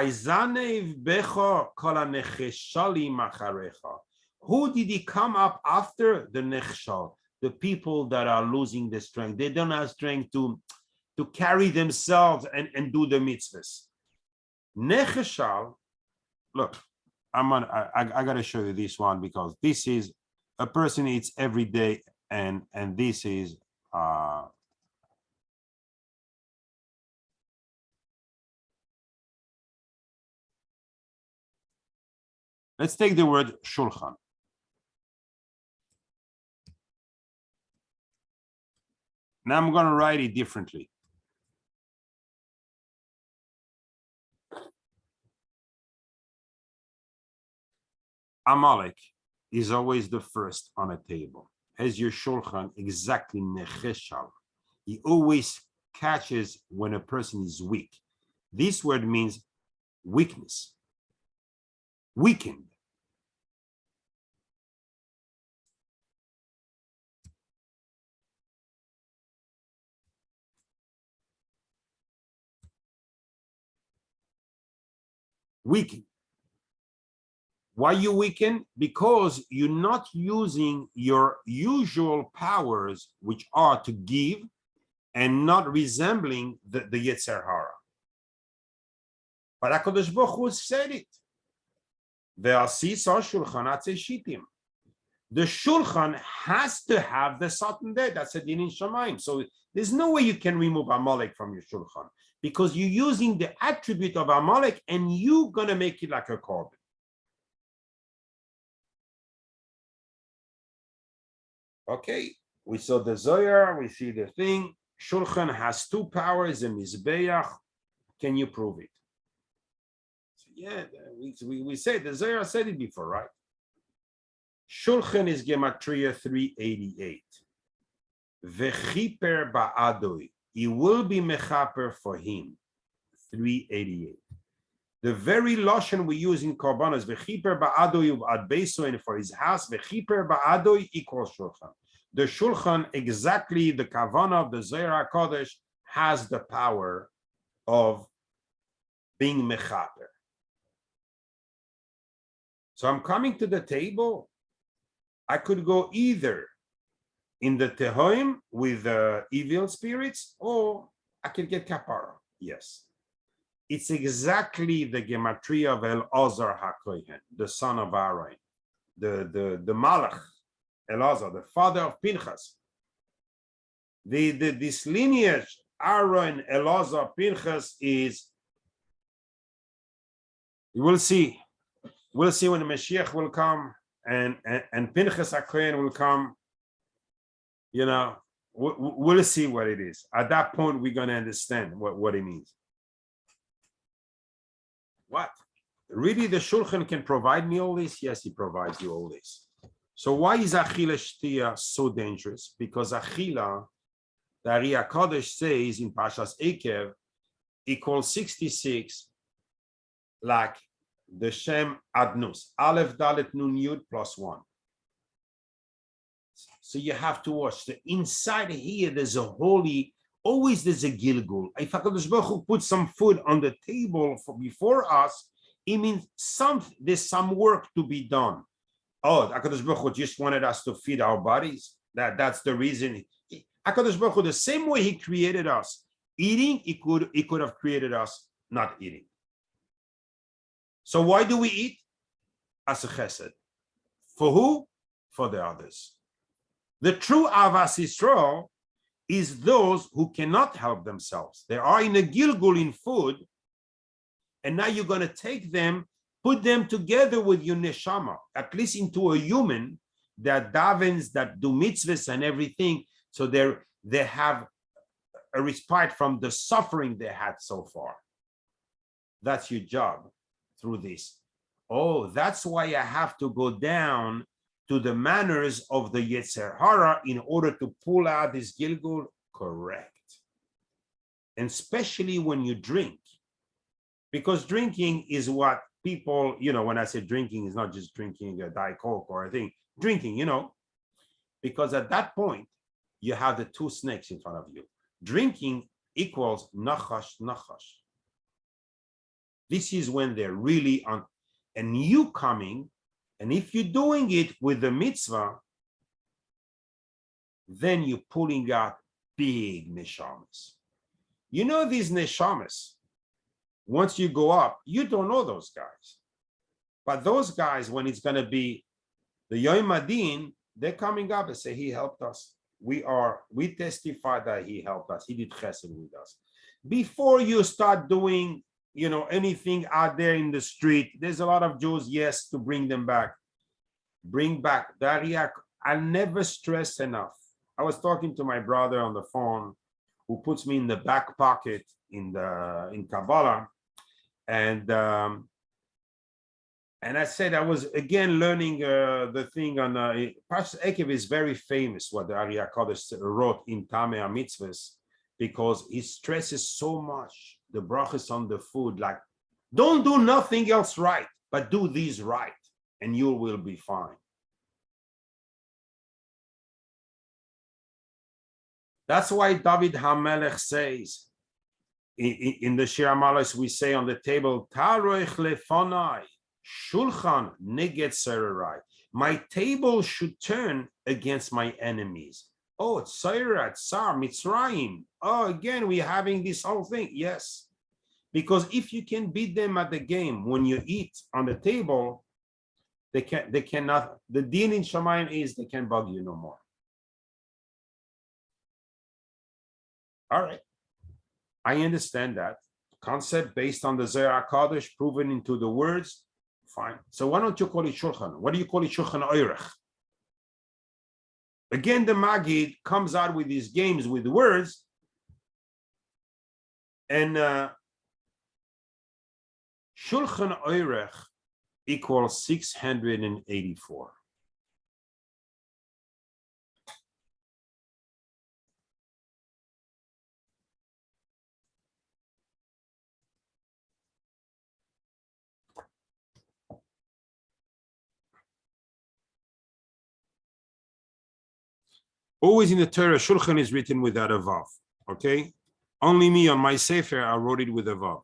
A: did he come up after? The nechshal, the people that are losing the strength. They don't have strength to carry themselves and do the mitzvahs. Nechshal, look, I got to show you this one because this is a person eats every day, and this is let's take the word shulchan. Now I'm going to write it differently. Amalek is always the first on a table. Has your shulchan exactly necheshal. He always catches when a person is weak. This word means weakness, weakened. Weaken. Why you weaken? Because you're not using your usual powers, which are to give, and not resembling the Yetzer Hara. But HaKadosh Baruch Hu said it. Ve'asisa Shulhan Hatzeshitim. The Shulchan has to have the Satan there. That's a din in Shamayim. So there's no way you can remove Amalek from your Shulchan, because you're using the attribute of Amalek and you're going to make it like a korban. Okay, we saw the Zohar, we see the thing. Shulchan has two powers, a Mizbeach. Can you prove it? So yeah, we said, the Zohar said it before, right? Shulchan is Gematria 388. Vechiper ba'adoi. He will be mechaper for him. 388. The very lashon we use in korbanos, vechiper ba'adoi ad beso, and for his house, vechiper ba'adoi equals Shulchan. The Shulchan, exactly the kavanah of the Zohar HaKodesh, has the power of being mechaper. So I'm coming to the table. I could go either in the Tehoim with evil spirits, or I could get kapara. Yes. It's exactly the Gematria of Elazar HaKohen, the son of Aaron, the Malach, Elazar, the father of Pinchas. This lineage, Aaron, Elazar, Pinchas, is, we'll see. We'll see when the Mashiach will come and Pinchas HaKohen will come. You know, we'll see what it is. At that point, we're going to understand what it means. What? Really, the Shulchan can provide me all this? Yes, he provides you all this. So why is Achila Shtia so dangerous? Because Achila, the Ari HaKadosh says in Pashas Ekev, equals 66, like the Shem Adnus, Aleph Dalet Nun Yud plus 1. So you have to watch. The inside here, there's a holy, always there's a Gilgal. If HaKadosh Baruch Hu puts some food on the table before us, it means there's some work to be done. Oh, HaKadosh Baruch Hu just wanted us to feed our bodies. That's the reason. HaKadosh Baruch Hu, the same way he created us eating, he could have created us not eating. So why do we eat? As a chesed. For who? For the others. The true Avas Yisrael is those who cannot help themselves. They are in a Gilgul in food, and now you're going to take them, put them together with your neshama, at least into a human that davens, that do mitzvahs and everything, so they have a respite from the suffering they had so far. That's your job through this. Oh, that's why I have to go down to the manners of the Yetzer Hara in order to pull out this Gilgul. Correct. And especially when you drink, because drinking is what people, when I say drinking, is not just drinking a Diet Coke or a thing, drinking, because at that point, you have the two snakes in front of you. Drinking equals nachash. This is when they're really on, and you coming, and if you're doing it with the mitzvah, then you're pulling out big neshamas. These neshamas, once you go up, you don't know those guys. But those guys, when it's going to be the Yom Adin, they're coming up and say, he helped us. We testify that he helped us. He did chesed with us. Before you start doing, anything out there in the street, there's a lot of Jews, yes, to bring them back. Bring back. Dariak, I never stress enough. I was talking to my brother on the phone, who puts me in the back pocket in Kabbalah, and I said I was again learning the thing on Parasha Ekev is very famous what the Ari HaKadosh wrote in Tamei HaMitzvahs, because he stresses so much the brachas on the food, like don't do nothing else right, but do these right, and you will be fine. That's why David HaMelech says, in the Shir Amalos, we say on the table, Taroich lefonai, Shulhan neget sererai. My table should turn against my enemies. Oh, Tsaira, Tsar, Mitzrayim. Oh, again, we're having this whole thing. Yes. Because if you can beat them at the game when you eat on the table, they cannot, the din in Shamayim is they can't bug you no more. All right. I understand that concept based on the Zohar Kadosh proven into the words. Fine. So why don't you call it Shulchan? What do you call it Shulchan Oirech? Again, the Magid comes out with these games with words, and Shulchan Oirech equals 684. Always in the Torah, Shulchan is written without a vav. Okay, only me on my sefer I wrote it with a vav,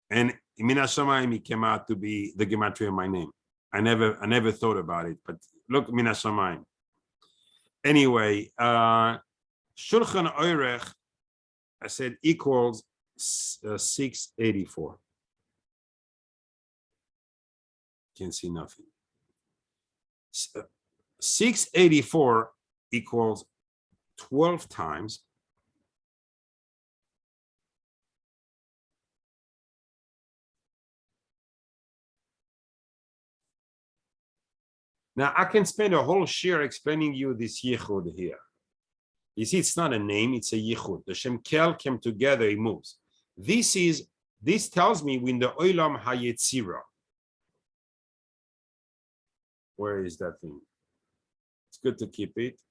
A: and Min HaShamayim came out to be the Gematria of my name. I never thought about it, but look, Min HaShamayim. Anyway, Shulchan Oirech, I said equals 684. Can't see nothing. 684 equals 12 times now. I can spend a whole shir explaining you this yichud here. You see, it's not a name, it's a yichud. The Shem Kel came together, it moves. This tells me when the Olam HaYetzira. Where is that thing? It's good to keep it.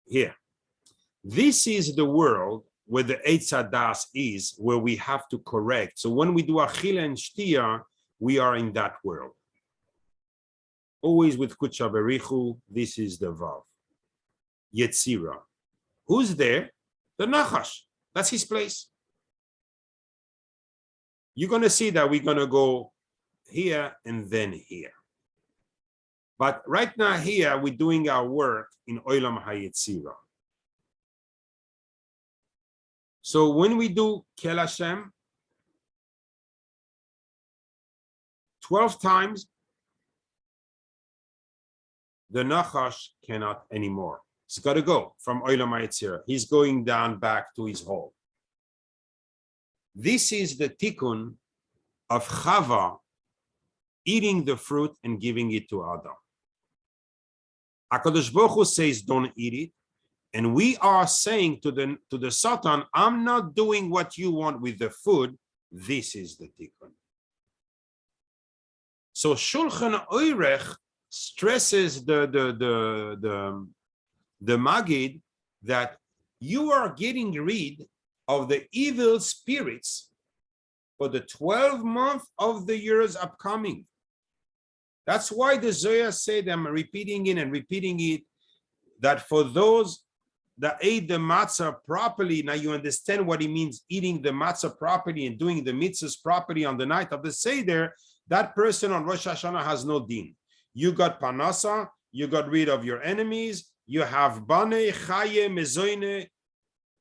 A: Here. This is the world where the Eitz Hadas is, where we have to correct. So when we do Achila and Shtia, we are in that world. Always with Kutsha Berichu, this is the Vav. Yetzira. Who's there? The Nachash. That's his place. You're going to see that we're going to go here and then here. But right now here, we're doing our work in Olam HaYetzira. So when we do Kel Hashem, 12 times, the Nachash cannot anymore. He's got to go from Olam HaYetzira. He's going down back to his hole. This is the tikkun of Chava eating the fruit and giving it to Adam. HaKadosh Baruch Hu says, don't eat it. And we are saying to the Satan, I'm not doing what you want with the food. This is the tikkun. So Shulchan Oirech stresses the Magid that you are getting rid of the evil spirits for the 12 months of the years upcoming. That's why the Zohar said, I'm repeating it and repeating it, that for those that ate the matzah properly, now you understand what it means eating the matzah properly and doing the mitzvahs properly on the night of the Seder, that person on Rosh Hashanah has no din. You got panasa, you got rid of your enemies, you have bane, chaye, mezoine.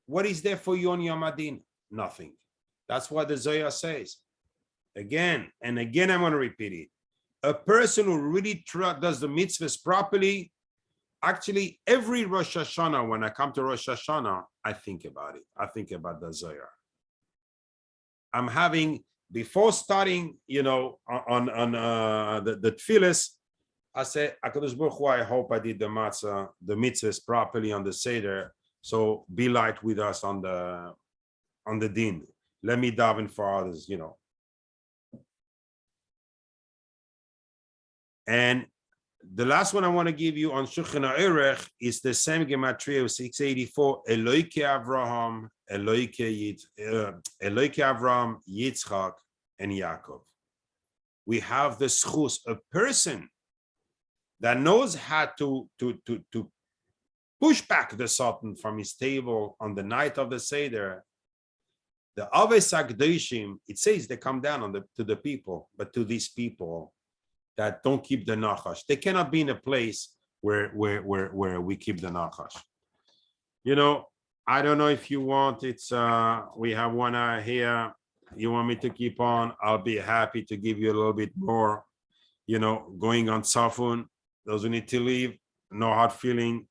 A: What is there for you on Yom Adin? Nothing. That's what the Zohar says. Again and again, I'm going to repeat it. A person who really does the mitzvahs properly, actually, every Rosh Hashanah, when I come to Rosh Hashanah, I think about it. I think about the Zohar. I'm having, before starting, on the tefillas, I say, HaKadosh Baruch Hu, I hope I did the matzah, the mitzvahs properly on the Seder. So be light with us on the din. Let me daven for others, And the last one I want to give you on Shulchan Aruch is the same Gematria of 684, Eloike Avraham, Eloike Avraham, Yitzchak, and Yaakov. We have the schus, a person that knows how to push back the Satan from his table on the night of the Seder, the Aves Akdoshim, it says they come down to the people, but to these people that don't keep the Nachash, they cannot be in a place where we keep the Nachash. You know, I don't know if you want, we have 1 hour here. You want me to keep on? I'll be happy to give you a little bit more, you know, going on Safun. Those who need to leave, no hard feeling.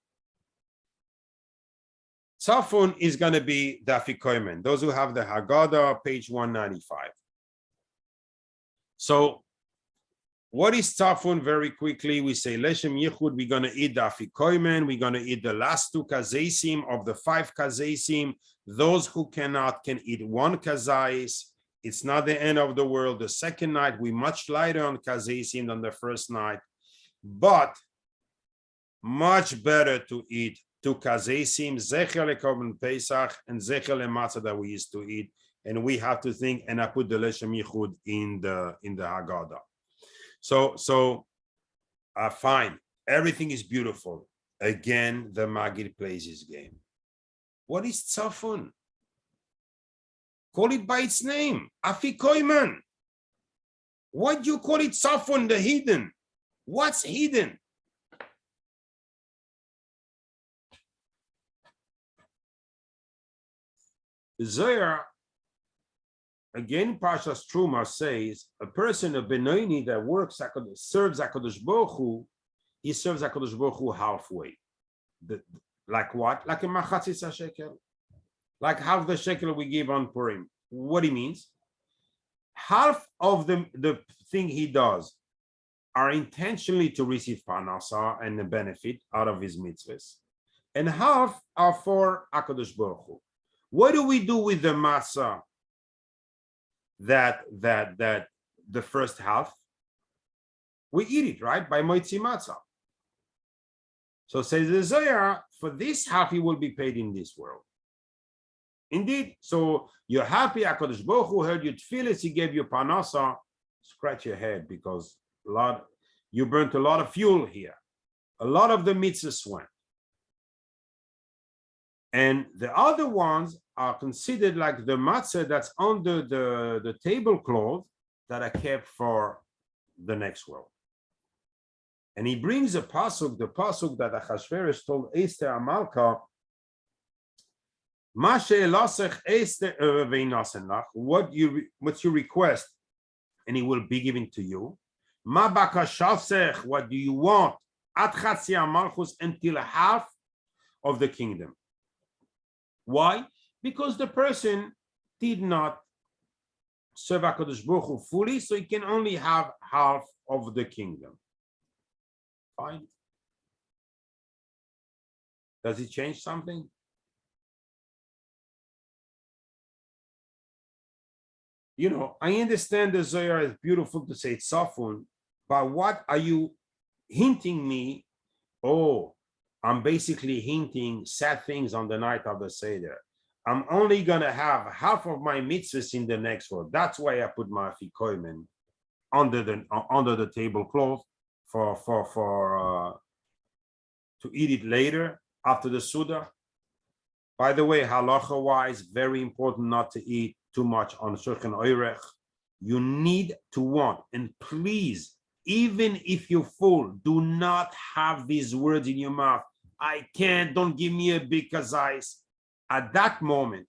A: Safun is going to be the Afikoymen. Those who have the Haggadah, page 195. So, what is Safun? Very quickly, we say Leshem Yichud. We're going to eat the Afikoymen. We're going to eat the last 2 kazesim of the 5 kazesim. Those who cannot can eat 1 kazais. It's not the end of the world. The second night, we're much lighter on kazesim than the first night, but much better to eat 2 kazesim, Zecher leKorban Pesach and Zecher leMatzah that we used to eat. And we have to think, and I put the Leshem Yichud in the Haggadah. So fine. Everything is beautiful. Again, the Maggid plays his game. What is Tzafun? Call it by its name. Afikoyman. Why do you call it Tzafun, the hidden? What's hidden? The Zohar, again, Parasha Truma says, a person, a Benoni that serves HaKadosh Baruch Hu, he serves HaKadosh Baruch Hu halfway. Like what? Like a machatzis shekel. Like half the shekel we give on Purim. What he means? Half of the thing he does are intentionally to receive parnasa and the benefit out of his mitzvahs, and half are for HaKadosh Baruch Hu. What do we do with the matzah? That the first half, we eat it, right? By moitzi matzah. So says the Zohar, for this half he will be paid in this world. Indeed. So you're happy, HaKadosh Baruch Hu heard your tefillas, he gave you parnasa. Scratch your head, because you burnt a lot of fuel here. A lot of the mitzvahs went. And the other ones are considered like the matzah that's under the tablecloth that are kept for the next world. And he brings the pasuk that Achashverosh told Esther Amalka, what's your request, and it will be given to you. What do you want? Until half of the kingdom. Why? Because the person did not serve HaKadosh Baruch Hu fully, so he can only have half of the kingdom. Fine. Does it change something? You know, I understand the Zohar is beautiful to say it's Safun, but what are you hinting me? Oh, I'm basically hinting sad things on the night of the Seder. I'm only going to have half of my mitzvahs in the next world. That's why I put my afikoymen under the tablecloth to eat it later after the Sudah. By the way, halacha wise, very important not to eat too much on Shulchan Orech. You need to want, and please, even if you're full, do not have these words in your mouth. I can't, don't give me a big kazais. At that moment,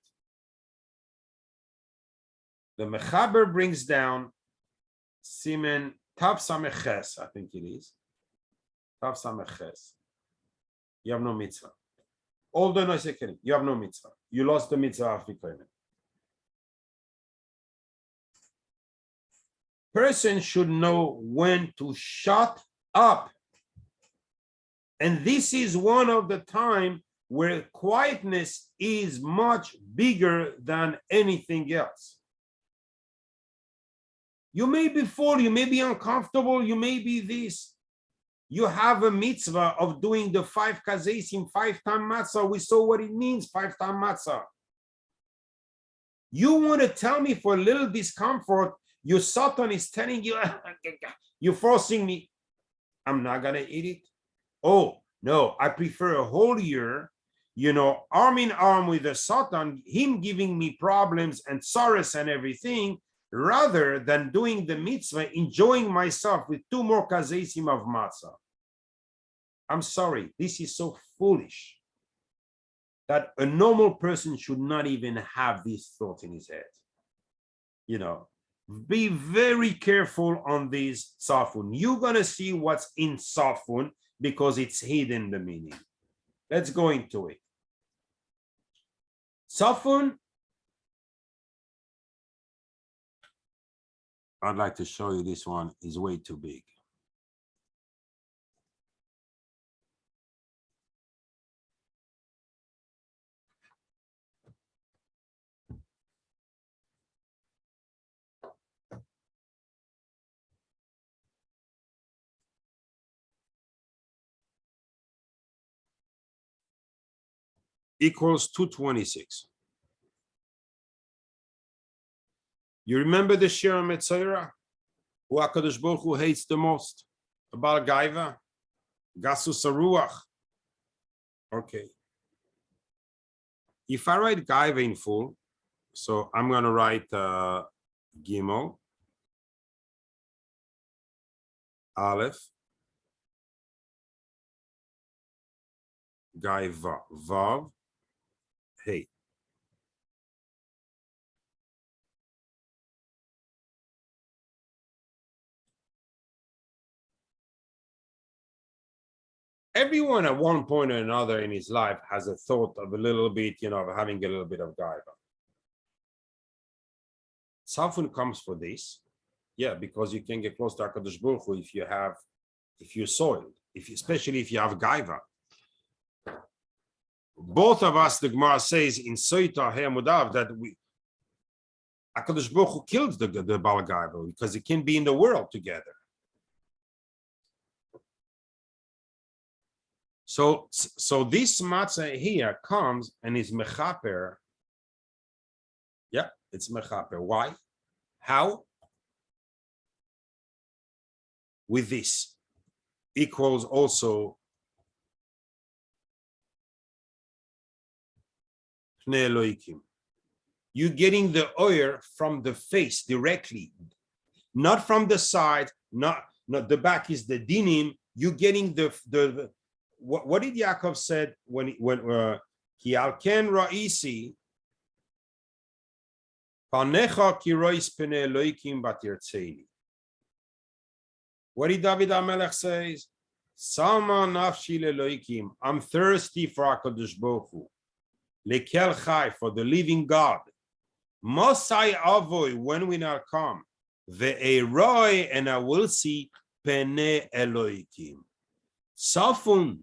A: the Mechaber brings down semen Tav Sameches, I think it is. Tav Sameches. You have no mitzvah. All the noise you have no mitzvah. You lost the mitzvah of Afikoymen. Person should know when to shut up. And this is one of the time where quietness is much bigger than anything else. You may be full, you may be uncomfortable, you may be this. You have a mitzvah of doing the 5 kazesim, 5-time matzah. We saw what it means, 5-time matzah. You want to tell me for a little discomfort, your Satan is telling you, you're forcing me. I'm not going to eat it. Oh, No, I prefer a whole year, arm in arm with the Satan, him giving me problems and sorrows and everything, rather than doing the mitzvah, enjoying myself with 2 more kazesim of matzah. I'm sorry, this is so foolish that a normal person should not even have this thought in his head. Be very careful on this safun. You're going to see what's in safun because it's hidden the meaning. Let's go into it. Safun, I'd like to show you this one is way too big. Equals 226. You remember the Shira Metzora, who HaKadosh Baruch Hu hates the most? About Gaiva, Gasus Aruach. Okay. If I write Gaiva in full, so I'm going to write Gimel, Aleph, Gaiva, Vav, Hey. Everyone at one point or another in his life has a thought of a little bit, of having a little bit of Gaiva. Safun comes for this, because you can get close to HaKadosh Baruch Hu if you're soiled, especially if you have Gaiva. Both of us, the Gemara says in Soita He'amudav that HaKadosh Baruch Hu killed the Baal Gaiva because it can be in the world together. So this matzah here comes and is mechaper. Yeah, it's mechaper. Why? How? With this equals also Pnei Eloikim. You're getting the oil from the face directly, not from the side, not the back is the dinim. You're getting the what did Yaakov said when Ki alken ra'isi panecha ki rois pnei Eloikim batirtzeini. What did David HaMelech says? Sama nafshi leloikim. I'm thirsty for HaKadosh Baruch Hu. Lekel chai, for the living God. Mosai avoy, when we now come. Ve'eroi, and I will see pnei Eloikim. Safun,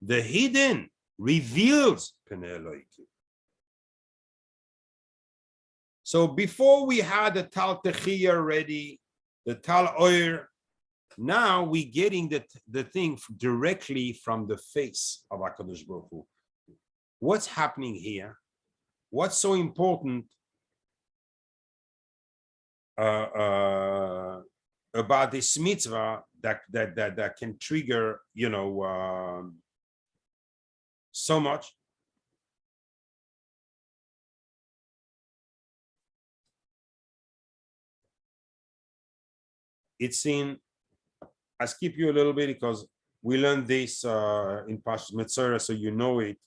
A: the hidden, reveals pnei Eloikim. So before we had the Tal Techiyah ready, the Tal Oyer, now we're getting the thing directly from the face of HaKadosh Baruch Hu. What's happening here? What's so important about this mitzvah that can trigger, so much? It's in. I skip you a little bit because we learned this in Parashat Metzora, so you know it,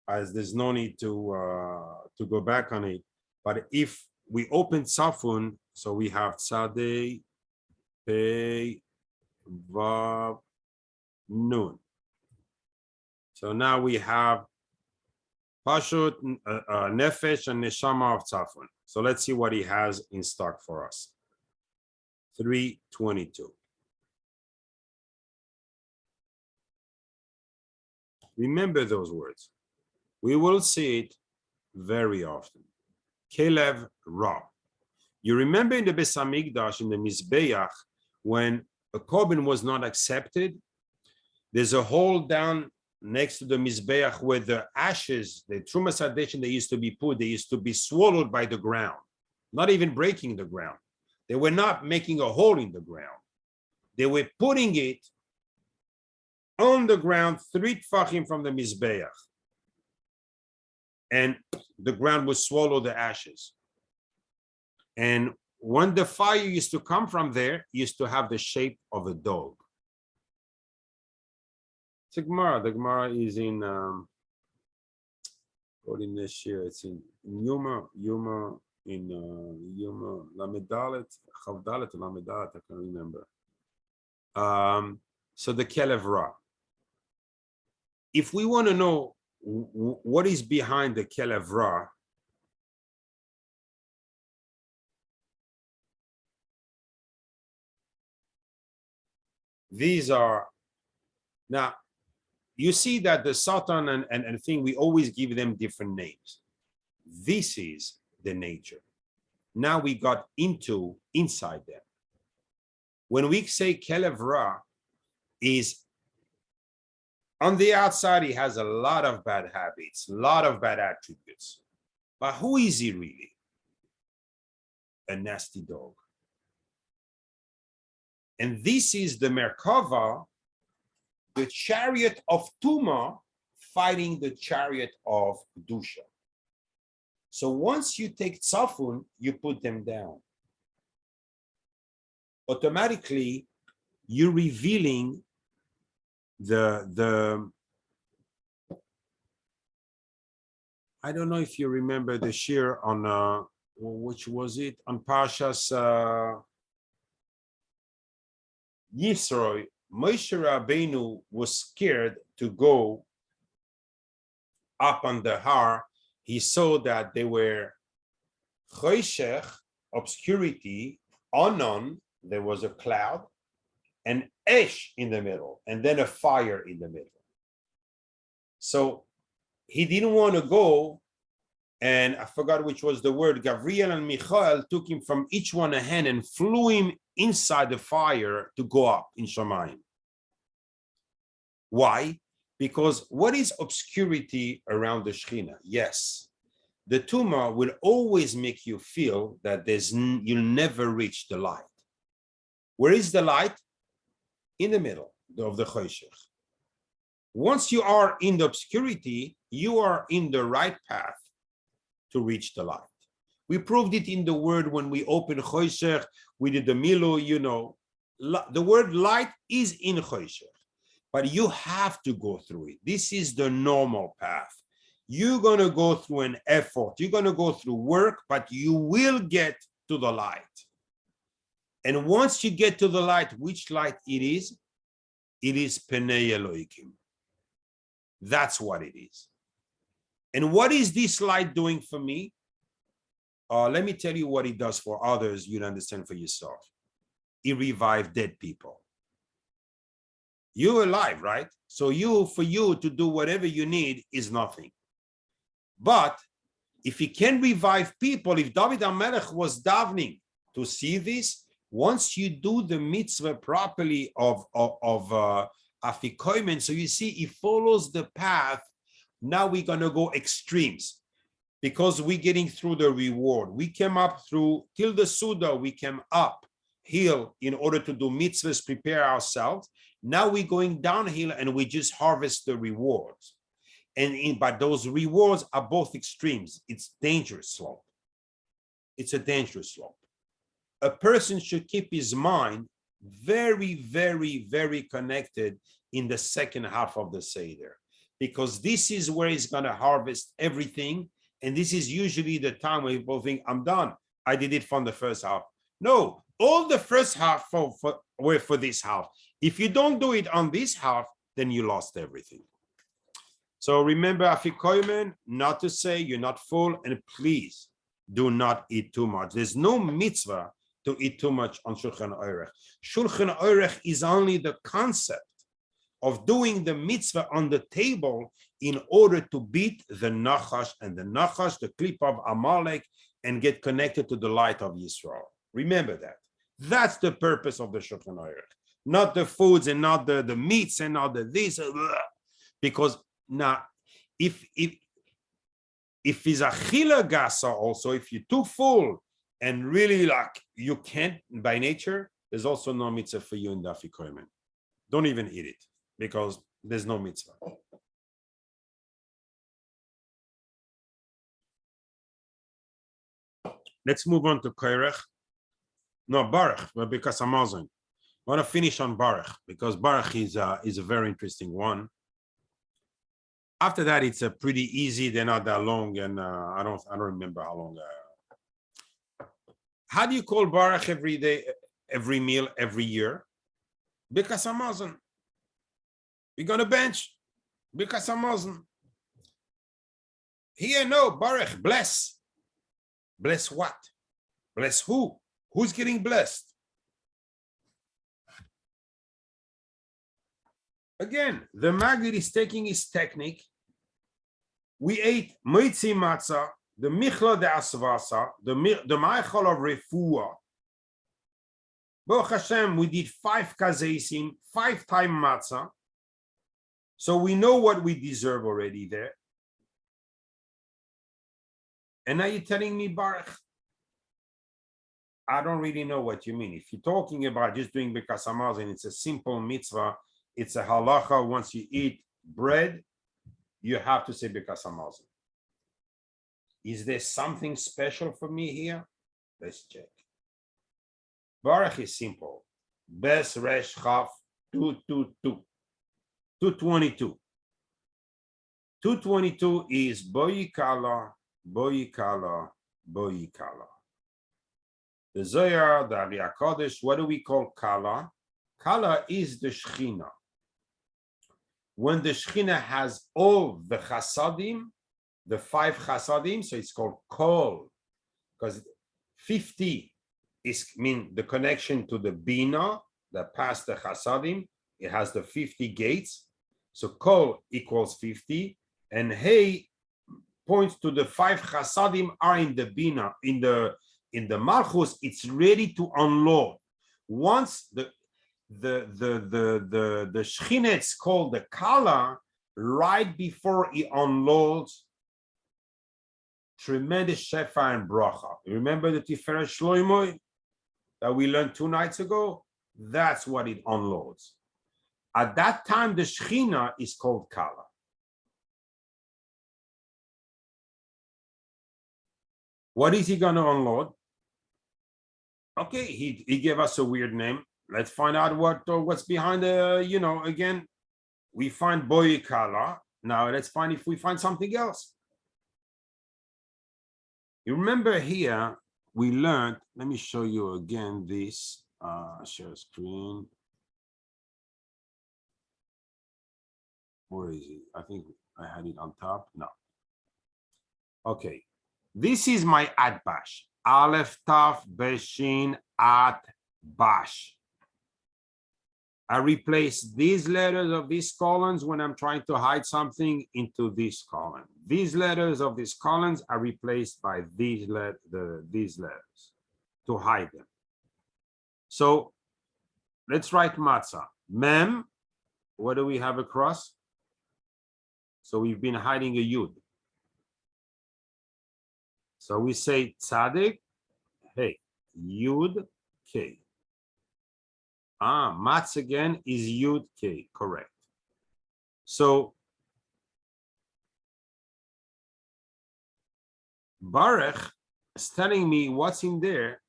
A: as there's no need to go back on it. But if we open Safun, so we have Tzadei, Pei, Vav, Nun. So now we have Pashut, Nefesh, and Neshama of Safun. So let's see what he has in stock for us. 322. Remember those words. We will see it very often. Kelev Ra. You remember in the Beis Hamikdash, in the Mizbeach, when a korban was not accepted, there's a hole down next to the Mizbeach where the ashes, the Trumas Hadeshin, they used to be put, they used to be swallowed by the ground, not even breaking the ground. They were not making a hole in the ground. They were putting it on the ground 3 tfachim from the mizbeach, and the ground would swallow the ashes. And when the fire used to come from there, it used to have the shape of a dog. It's a Gemara. The Gemara is in in this year. It's in Yuma in Yuma Lamedalet, Chavdalet, Lamedalet. I can't remember. So the Kelev Ra. If we want to know what is behind the Kelev Ra, these are, now you see that the Satan and thing, we always give them different names. This is the nature. Now we got inside them. When we say Kelev Ra is on the outside, he has a lot of bad habits, a lot of bad attributes. But who is he really? A nasty dog. And this is the Merkava, the chariot of Tuma fighting the chariot of Kedusha. So once you take Tzafun, you put them down. Automatically, you're revealing the I don't know if you remember the shir on which was it, on Parasha's Yisro. Moshe Rabbeinu was scared to go up on the Har. He saw that they were choshech, obscurity, onon, there was a cloud, and esh in the middle, and then a fire in the middle. So he didn't want to go, and I forgot which was the word. Gabriel and Michael took him from each one a hand and flew him inside the fire to go up in Shamayim. Why? Because what is obscurity around the Shekhinah? Yes, the Tumah will always make you feel that you'll never reach the light. Where is the light? In the middle of the Choshech. Once you are in the obscurity, you are in the right path to reach the light. We proved it in the word when we opened Choshech, we did the Milo, you know. The word light is in Choshech, but you have to go through it. This is the normal path. You're going to go through an effort. You're going to go through work, but you will get to the light. And once you get to the light, which light it is? It is Penei Elohim. That's what it is. And what is this light doing for me? Let me tell you what it does for others. You'll understand for yourself. It revives dead people. You're alive, right? So for you to do whatever you need is nothing. But if he can revive people, if David HaMelech was davening to see this, once you do the mitzvah properly of afikomen, so you see, it follows the path. Now we're going to go extremes because we're getting through the reward. We came up through till the Sudah, we came uphill in order to do mitzvahs, prepare ourselves. Now we're going downhill and we just harvest the rewards. But those rewards are both extremes. It's dangerous slope. It's a dangerous slope. A person should keep his mind very, very, very connected in the second half of the Seder, because this is where he's going to harvest everything. And this is usually the time where people think, I'm done. I did it from the first half. No, all the first half were for this half. If you don't do it on this half, then you lost everything. So remember, afikomen, not to say you're not full, and please do not eat too much. There's no mitzvah to eat too much on Shulchan Aruch. Shulchan Aruch is only the concept of doing the mitzvah on the table in order to beat the Nachash, and the Nachash, the clip of Amalek, and get connected to the light of Yisrael. Remember that. That's the purpose of the Shulchan Aruch. Not the foods and not the meats and not the this. Because now, if it's a chila gasa also, if you're too full and really like you can't by nature, there's also no mitzvah for you in the afikomen. Don't even eat it, because there's no mitzvah. Let's move on to Kyra. No, Baruch, but because I'm Muslim. I want to finish on Baruch because Baruch is a very interesting one. After that, it's a pretty easy. They're not that long, and I don't remember how long. How do you call Baruch every day, every meal, every year? Because I'm Muslim. We're gonna bench because I'm Muslim. Here, no, Baruch, bless. Bless what? Bless who? Who's getting blessed? Again, the Maggid is taking his technique. We ate moitzi matzah, the michla de asvasa, the maichal of refuah. Baruch Hashem, we did 5 kazeisim, 5 times matzah. So we know what we deserve already there. And now you're telling me, Baruch, I don't really know what you mean. If you're talking about just doing Birkas Hamazon, it's a simple mitzvah. It's a halacha. Once you eat bread, you have to say Birkas Hamazon. Is there something special for me here? Let's check. Baruch is simple. Bes Resh Chaf 222. 222. 222 is Boyikala, Boyikala, Boyikala. The Zohar, the Ari HaKodesh, what do we call Kala? Kala is the Shechina. When the Shechina has all the Chasadim, the 5 Chasadim, so it's called Kol, because 50 mean the connection to the Bina, that past the Chasadim, it has the 50 gates. So Kol equals 50, and Hey points to the 5 Chasadim are in the Bina, in the Malchus, it's ready to unload. Once the Shechina, it's called the Kala, right before it unloads, tremendous Shefa and Bracha. Remember the Tiferet Shloimo that we learned 2 nights ago? That's what it unloads. At that time, the Shechina is called Kala. What is he going to unload? Okay, he gave us a weird name. Let's find out what's behind the, again, we find Boyikala. Now let's find if we find something else. You remember here, we learned, let me show you again this, share screen. Where is it? I think I had it on top. No. Okay. This is my Atbash. Aleph Taf Beshin At Bash. I replace these letters of these columns when I'm trying to hide something into this column. These letters of these columns are replaced by these letters to hide them. So let's write matzah. Mem, what do we have across? So we've been hiding a yud. So we say tzaddik, hey, yud, k. Matz again is yud, k, correct. So Baruch is telling me what's in there.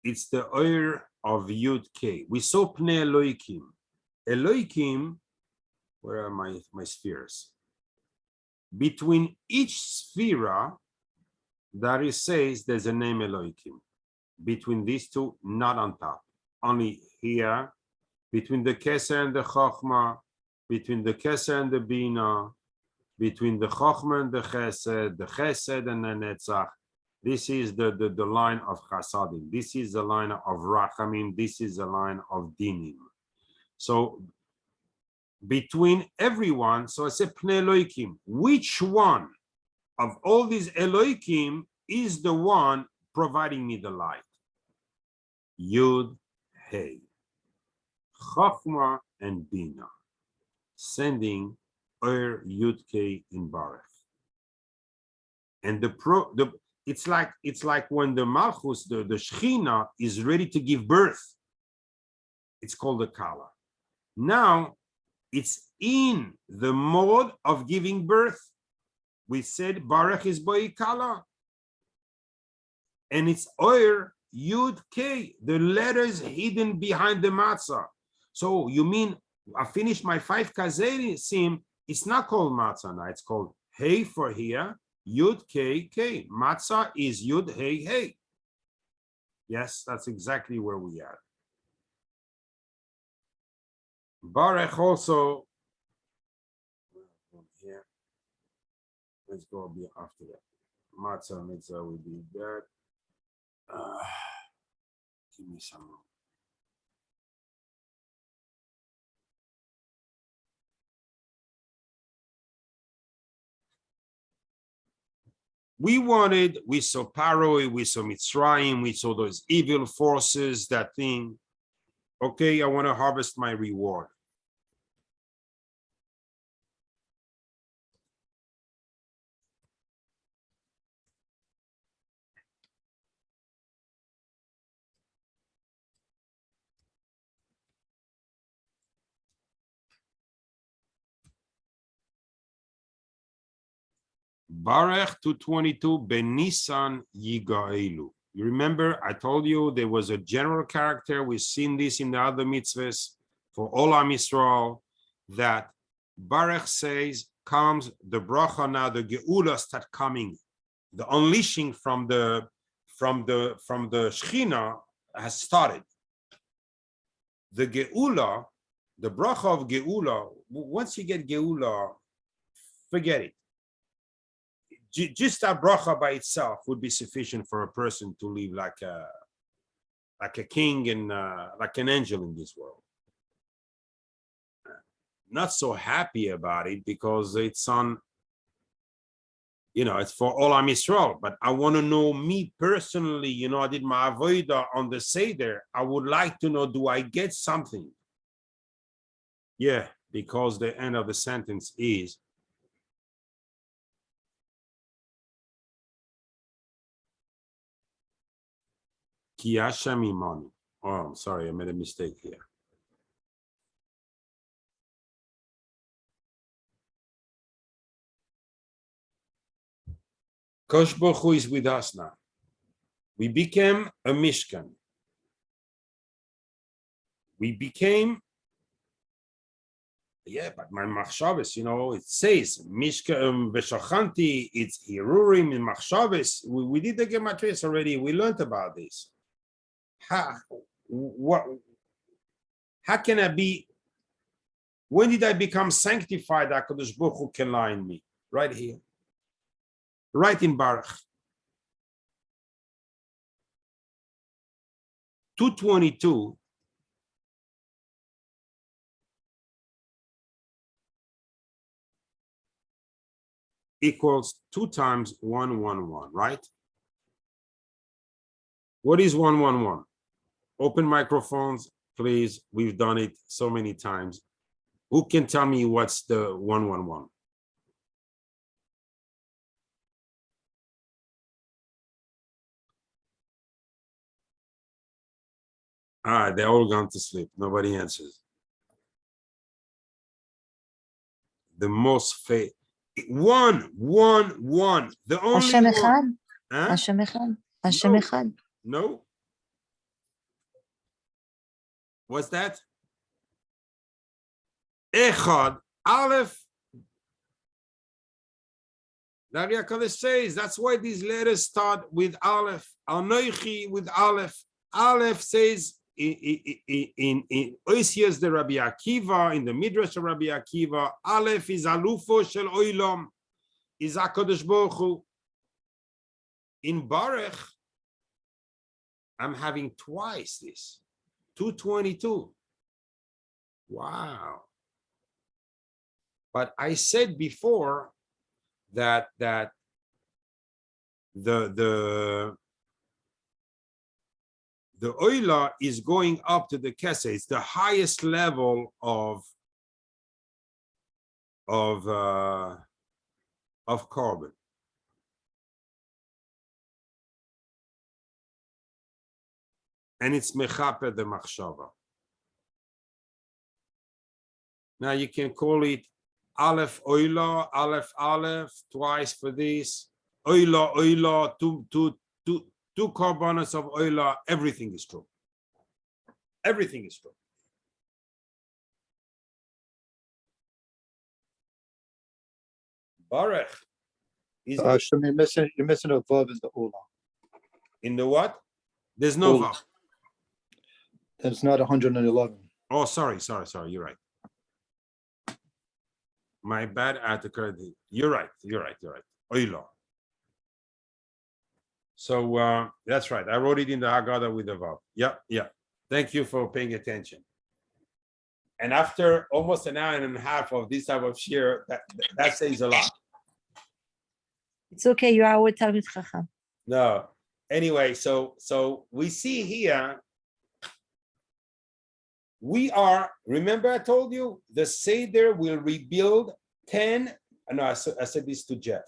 A: It's the oir of yud, k. We saw pnei Eloikim. Eloikim, where are my spheres? Between each sphere, that it says there's a name Eloikim. Between these two, not on top. Only here, between the Kesser and the Chochma, between the Kesser and the Bina, between the Chochma and the Chesed and the Netzach. This is the line of Chasadim. This is the line of Rachamim. This is the line of Dinim. So between everyone, so I say Pnei Eloikim. Which one of all these Eloikim is the one providing me the light? Yud, Hey, Chachma, and Bina, sending Yud, K in Baruch. And it's like when the Malchus, the Shechina, is ready to give birth. It's called the Kala. Now, It's in the mode of giving birth. We said Baruch is Boikala. And it's Oir Yud K, the letters hidden behind the matzah. So you mean I finished my 5 kazerim? It's not called matzah now, it's called Hey for here, Yud K K. Matzah is Yud Hey Hey. Yes, that's exactly where we are. Baruch also. Here. Let's go a bit after that. Matzah mitzvah will be that. Give me some room. We saw Parody, we saw Mitzrayim, we saw those evil forces, that thing. Okay, I want to harvest my reward. Baruch 222 Benisan Yigaelu. You remember I told you there was a general character. We've seen this in the other mitzvahs for all Am Yisrael, that Baruch says comes the bracha. Now the geula start coming, the unleashing from the Shechina has started. The geula, the bracha of geula. Once you get geula, forget it. Just a bracha by itself would be sufficient for a person to live like a king and like an angel in this world. Not so happy about it because it's on, it's for all Am Yisrael. But I want to know me personally. I did my Avoidance on the Seder. I would like to know, do I get something? Yeah, because the end of the sentence is, Kiyashamimani. Oh, I'm sorry, I made a mistake here. Kosh Baruch Hu is with us now. We became a Mishkan. We became, but my machshavas, it says Mishkan v'shachanti. It's hirurim in machshavas. We did the Gematria already. We learned about this. How can I be? When did I become sanctified? HaKadosh Baruch Hu can lie in me right here, right in Baruch. 222 equals 2 times 111, right? What is 111? Open microphones, please. We've done it so many times. Who can tell me what's the 111? They're all gone to sleep. Nobody answers. The most faith. One. The only
B: Hashem
A: one.
B: Echad.
A: Huh?
B: Hashem Echad. Hashem Echad.
A: No. What's that? Echad, Aleph. Daria Kodesh says that's why these letters start with Aleph. Anoichi with Aleph. Aleph says in Oisias the Rabbi Akiva, in the Midrash of Rabbi Akiva, Aleph is Alufo shel Oilam, is HaKadosh Baruch Hu. In Baruch, I'm having twice this, 222. Wow. But I said before that the Oila is going up to the Kesser. It's the highest level of carbon. And it's mechaper the machshava. Now you can call it Aleph Oila, Aleph Aleph, twice for this. Oila, Oila, two carbonates of Oila. Everything is true. Everything is true. Baruch.
C: You're missing a verb in the Ola.
A: In the what? There's no
C: Ola.
A: verb.
C: It's not 111.
A: Oh, sorry. You're right. My bad. I had to correct it. You're right. Oila. So that's right. I wrote it in the Haggadah with the verb. Yeah. Thank you for paying attention. And after almost an hour and a half of this type of share, that says a lot.
B: It's okay, you are our Talmid Chacham.
A: No. Anyway, so we see here, we are, remember I told you, the Seder will rebuild 10, no, I said this to Jeff,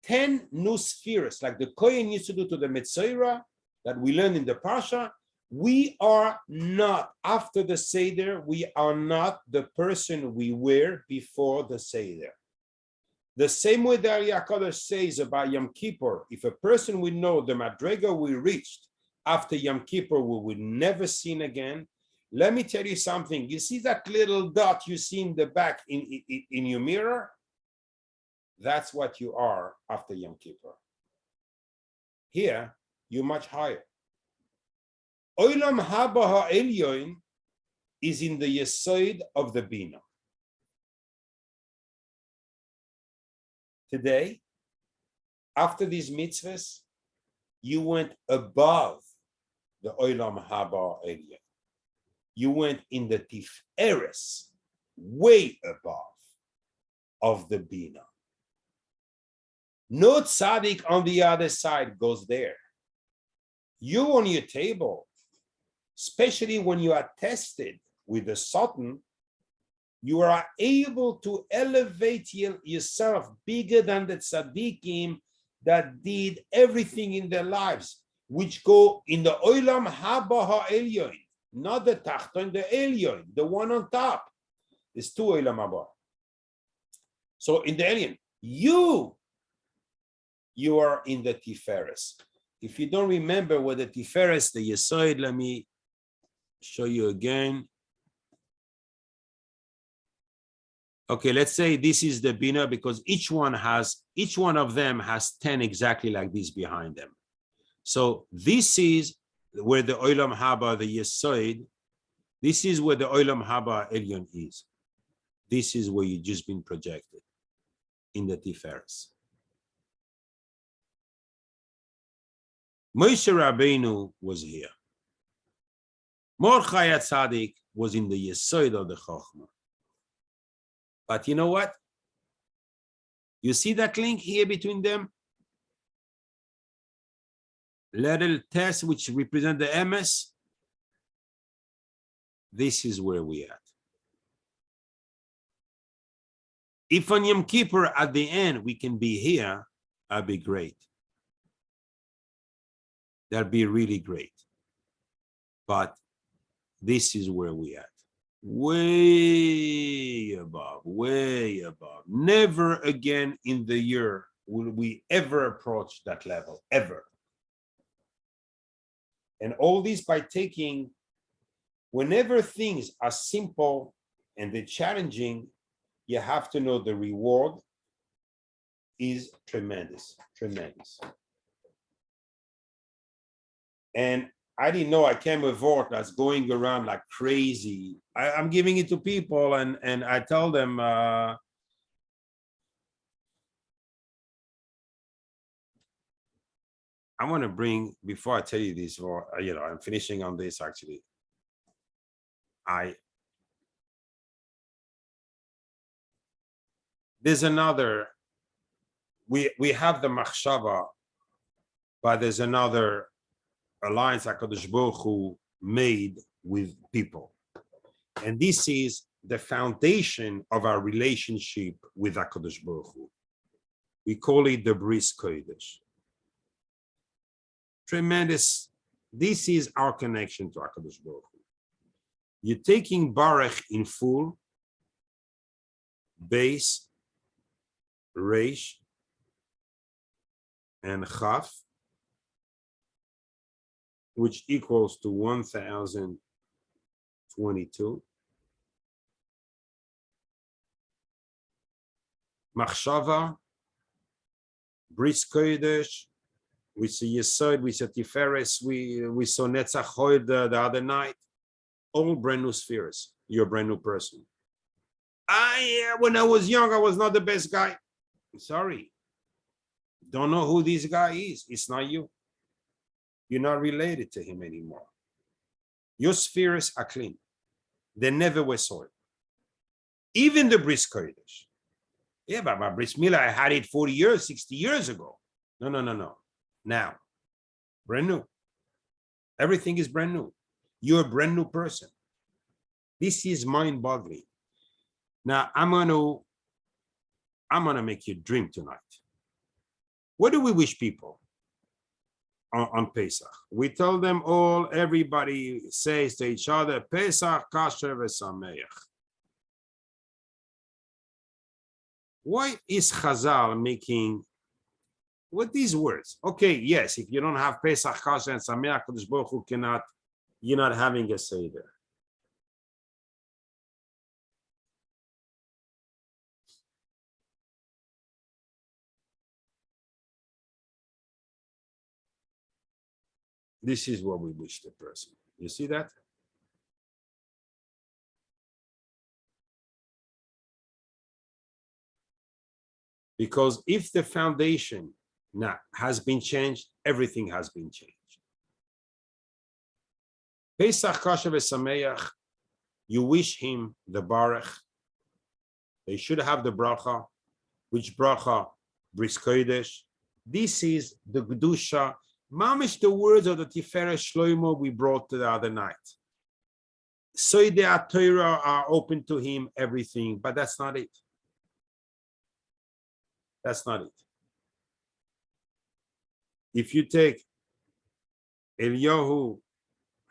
A: 10 new spheres, like the Kohen used to do to the mitzrayim that we learned in the Parasha. We are not, after the Seder, we are not the person we were before the Seder. The same way that Haggadah says about Yom Kippur, if a person would know the Madrega we reached after Yom Kippur, we would never sin again. Let me tell you something. You see that little dot you see in the back in your mirror? That's what you are after Yom Kippur. Here, you're much higher. Olam Haba Ha'elyon is in the Yesod of the Bina. Today, after these mitzvahs, you went above the Olam Haba Ha'elyon. You went in the Tiferes, way above of the Bina. No tzaddik on the other side goes there. You on your table, especially when you are tested with the Satan, you are able to elevate yourself bigger than the tzaddikim that did everything in their lives, which go in the Olam Haba Ha'elyon, not the Tachton, the Elyon, the one on top. There's two Olam Haba. So in the Elyon, you are in the Tiferes. If you don't remember what the Tiferes, the Yesod, let me show you again. Okay, let's say this is the Bina because each one of them has 10 exactly like this behind them. So this is where the Olam Haba, the Yesod, this is where the Olam Haba Elyon is. This is where you've just been projected in the Tiferes. Moshe Rabbeinu was here. Mordechai Tzaddik was in the Yesod of the Chochmah. But you know what? You see that link here between them? Little test which represent the MS. This is where we at. If on Yom Kippur at the end we can be here, that'd be great. That'd be really great. But this is where we at. Way above, way above. Never again in the year will we ever approach that level, ever. And all this by taking, whenever things are simple and they're challenging, you have to know the reward is tremendous, tremendous. And I didn't know I came with vote that's going around like crazy. I'm giving it to people and I tell them, I want to bring, before I tell you this, or I'm finishing on this actually. There's another, we have the machshava, but there's another alliance HaKadosh Baruch Hu made with people. And this is the foundation of our relationship with HaKadosh Baruch Hu. We call it the Bris Kodesh. Tremendous. This is our connection to HaKadosh Baruch Hu. You're taking Baruch in full, base, Reish, and Chaf, which equals to 1022. Machshava, Bris Kodesh, we see Yesod, we see Tiferes, we saw Netzach Hod the other night. All brand new spheres. You're a brand new person. When I was young, I was not the best guy. Sorry. Don't know who this guy is. It's not you. You're not related to him anymore. Your spheres are clean. They never were soiled. Even the Bris Kodesh. Yeah, but my Bris Milah, I had it 40 years, 60 years ago. No. Now, brand new. Everything is brand new. You're a brand new person. This is mind-boggling. Now, I'm gonna make you dream tonight. What do we wish people on Pesach? We tell them all, everybody says to each other, Pesach kasher v'sameach. Why is Chazal making what these words? Okay, yes, if you don't have Pesach kasher and Sameach, Kadosh Baruch Hu cannot, you're not having a Seder. This is what we wish the person. You see that? Because if the foundation now has been changed, everything has been changed. Pesach Kasher v'Sameach, you wish him the Baruch. They should have the bracha. Which bracha? Bris Kodesh. This is the Kedusha. Mamish, the words of the Tiferet Shlomo we brought the other night. So the Torah are open to him, everything, but that's not it. That's not it. If you take Eliyahu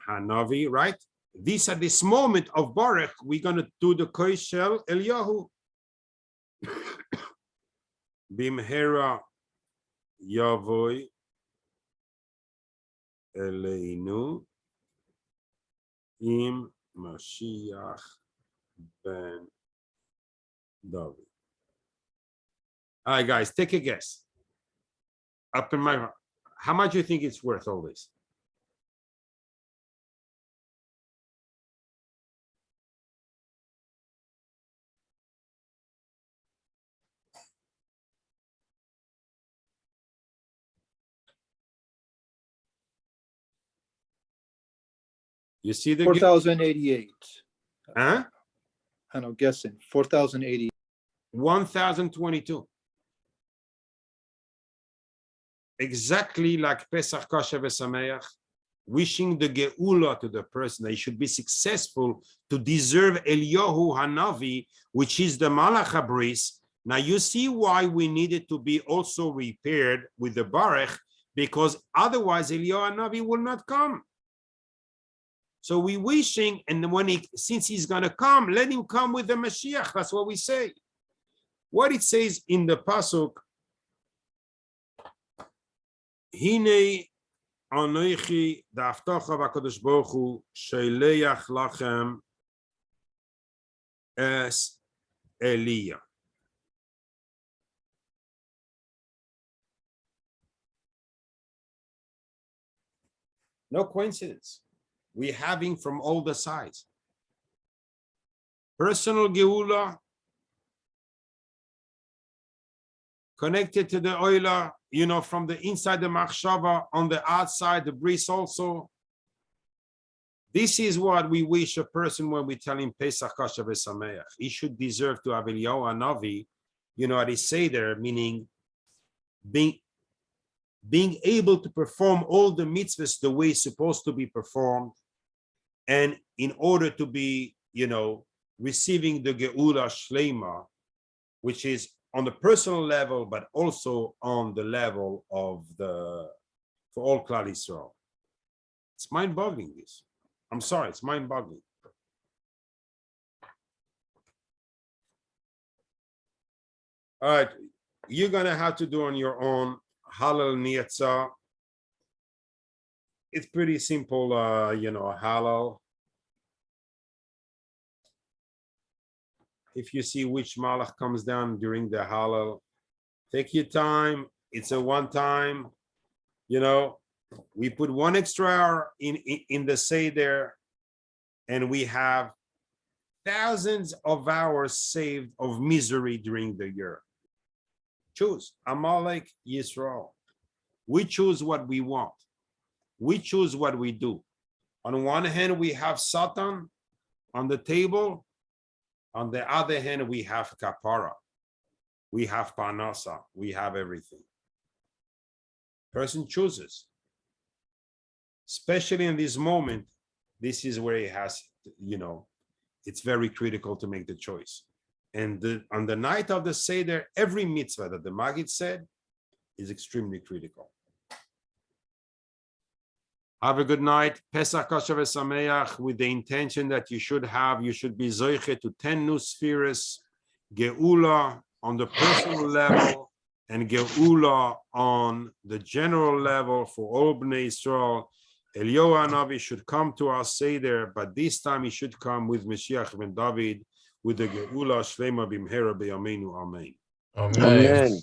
A: Hanavi, right? This at this moment of Baruch, we're going to do the Koishel Eliyahu. Bimhera Yavoi Eleinu Im Mashiach ben David. All right, guys, take a guess. Up in my, how much do you think it's worth all this? You see the
C: 4,088.
A: huh?
C: I know, guessing 4,080.
A: 1,022. Exactly like Pesach Kasher v'Sameach, wishing the Geula to the person that he should be successful to deserve Eliyahu Hanavi, which is the Malach HaBris. Now you see why we needed to be also repaired with the Baruch, because otherwise Eliyahu Hanavi will not come. So we wishing, and when since he's going to come, let him come with the Mashiach. That's what we say. What it says in the pasuk, Hine anoichi da'aftocha v'kadosh baruch hu sheileach lachem es Eliya. No coincidence. We're having from all the sides. Personal geula connected to the oila, from the inside the machshava, on the outside the bris also. This is what we wish a person when we tell him Pesach Kasher v'Sameach. He should deserve to have Eliyahu Hanavi, at his Seder, meaning being able to perform all the mitzvahs the way it's supposed to be performed, and in order to be, receiving the Geula Shleima, which is on the personal level, but also on the level of for all Klal Yisrael. It's mind-boggling, this. I'm sorry, it's mind-boggling. All right, you're gonna have to do on your own halal niyatza. It's pretty simple, halal. If you see which malach comes down during the halal, take your time. It's a one time, we put one extra hour in the Seder, and we have thousands of hours saved of misery during the year. Choose Amalek Yisrael. We choose what we want. We choose what we do. On one hand, we have Satan on the table. On the other hand, we have kapara. We have panasa. We have everything. Person chooses. Especially in this moment, this is where he has, it's very critical to make the choice. And on the night of the Seder, every mitzvah that the Maggid said is extremely critical. Have a good night. Pesach Kosher V'Sameach, with the intention that you should be zoiche to 10 new spheres, Geula on the personal level, and Geula on the general level for all Bnei Israel. Eliyahu Hanavi should come to our Seder, but this time he should come with Mashiach ben David, with the Geula Shlema Bimhera B'Yameinu. Amen.
D: Amen.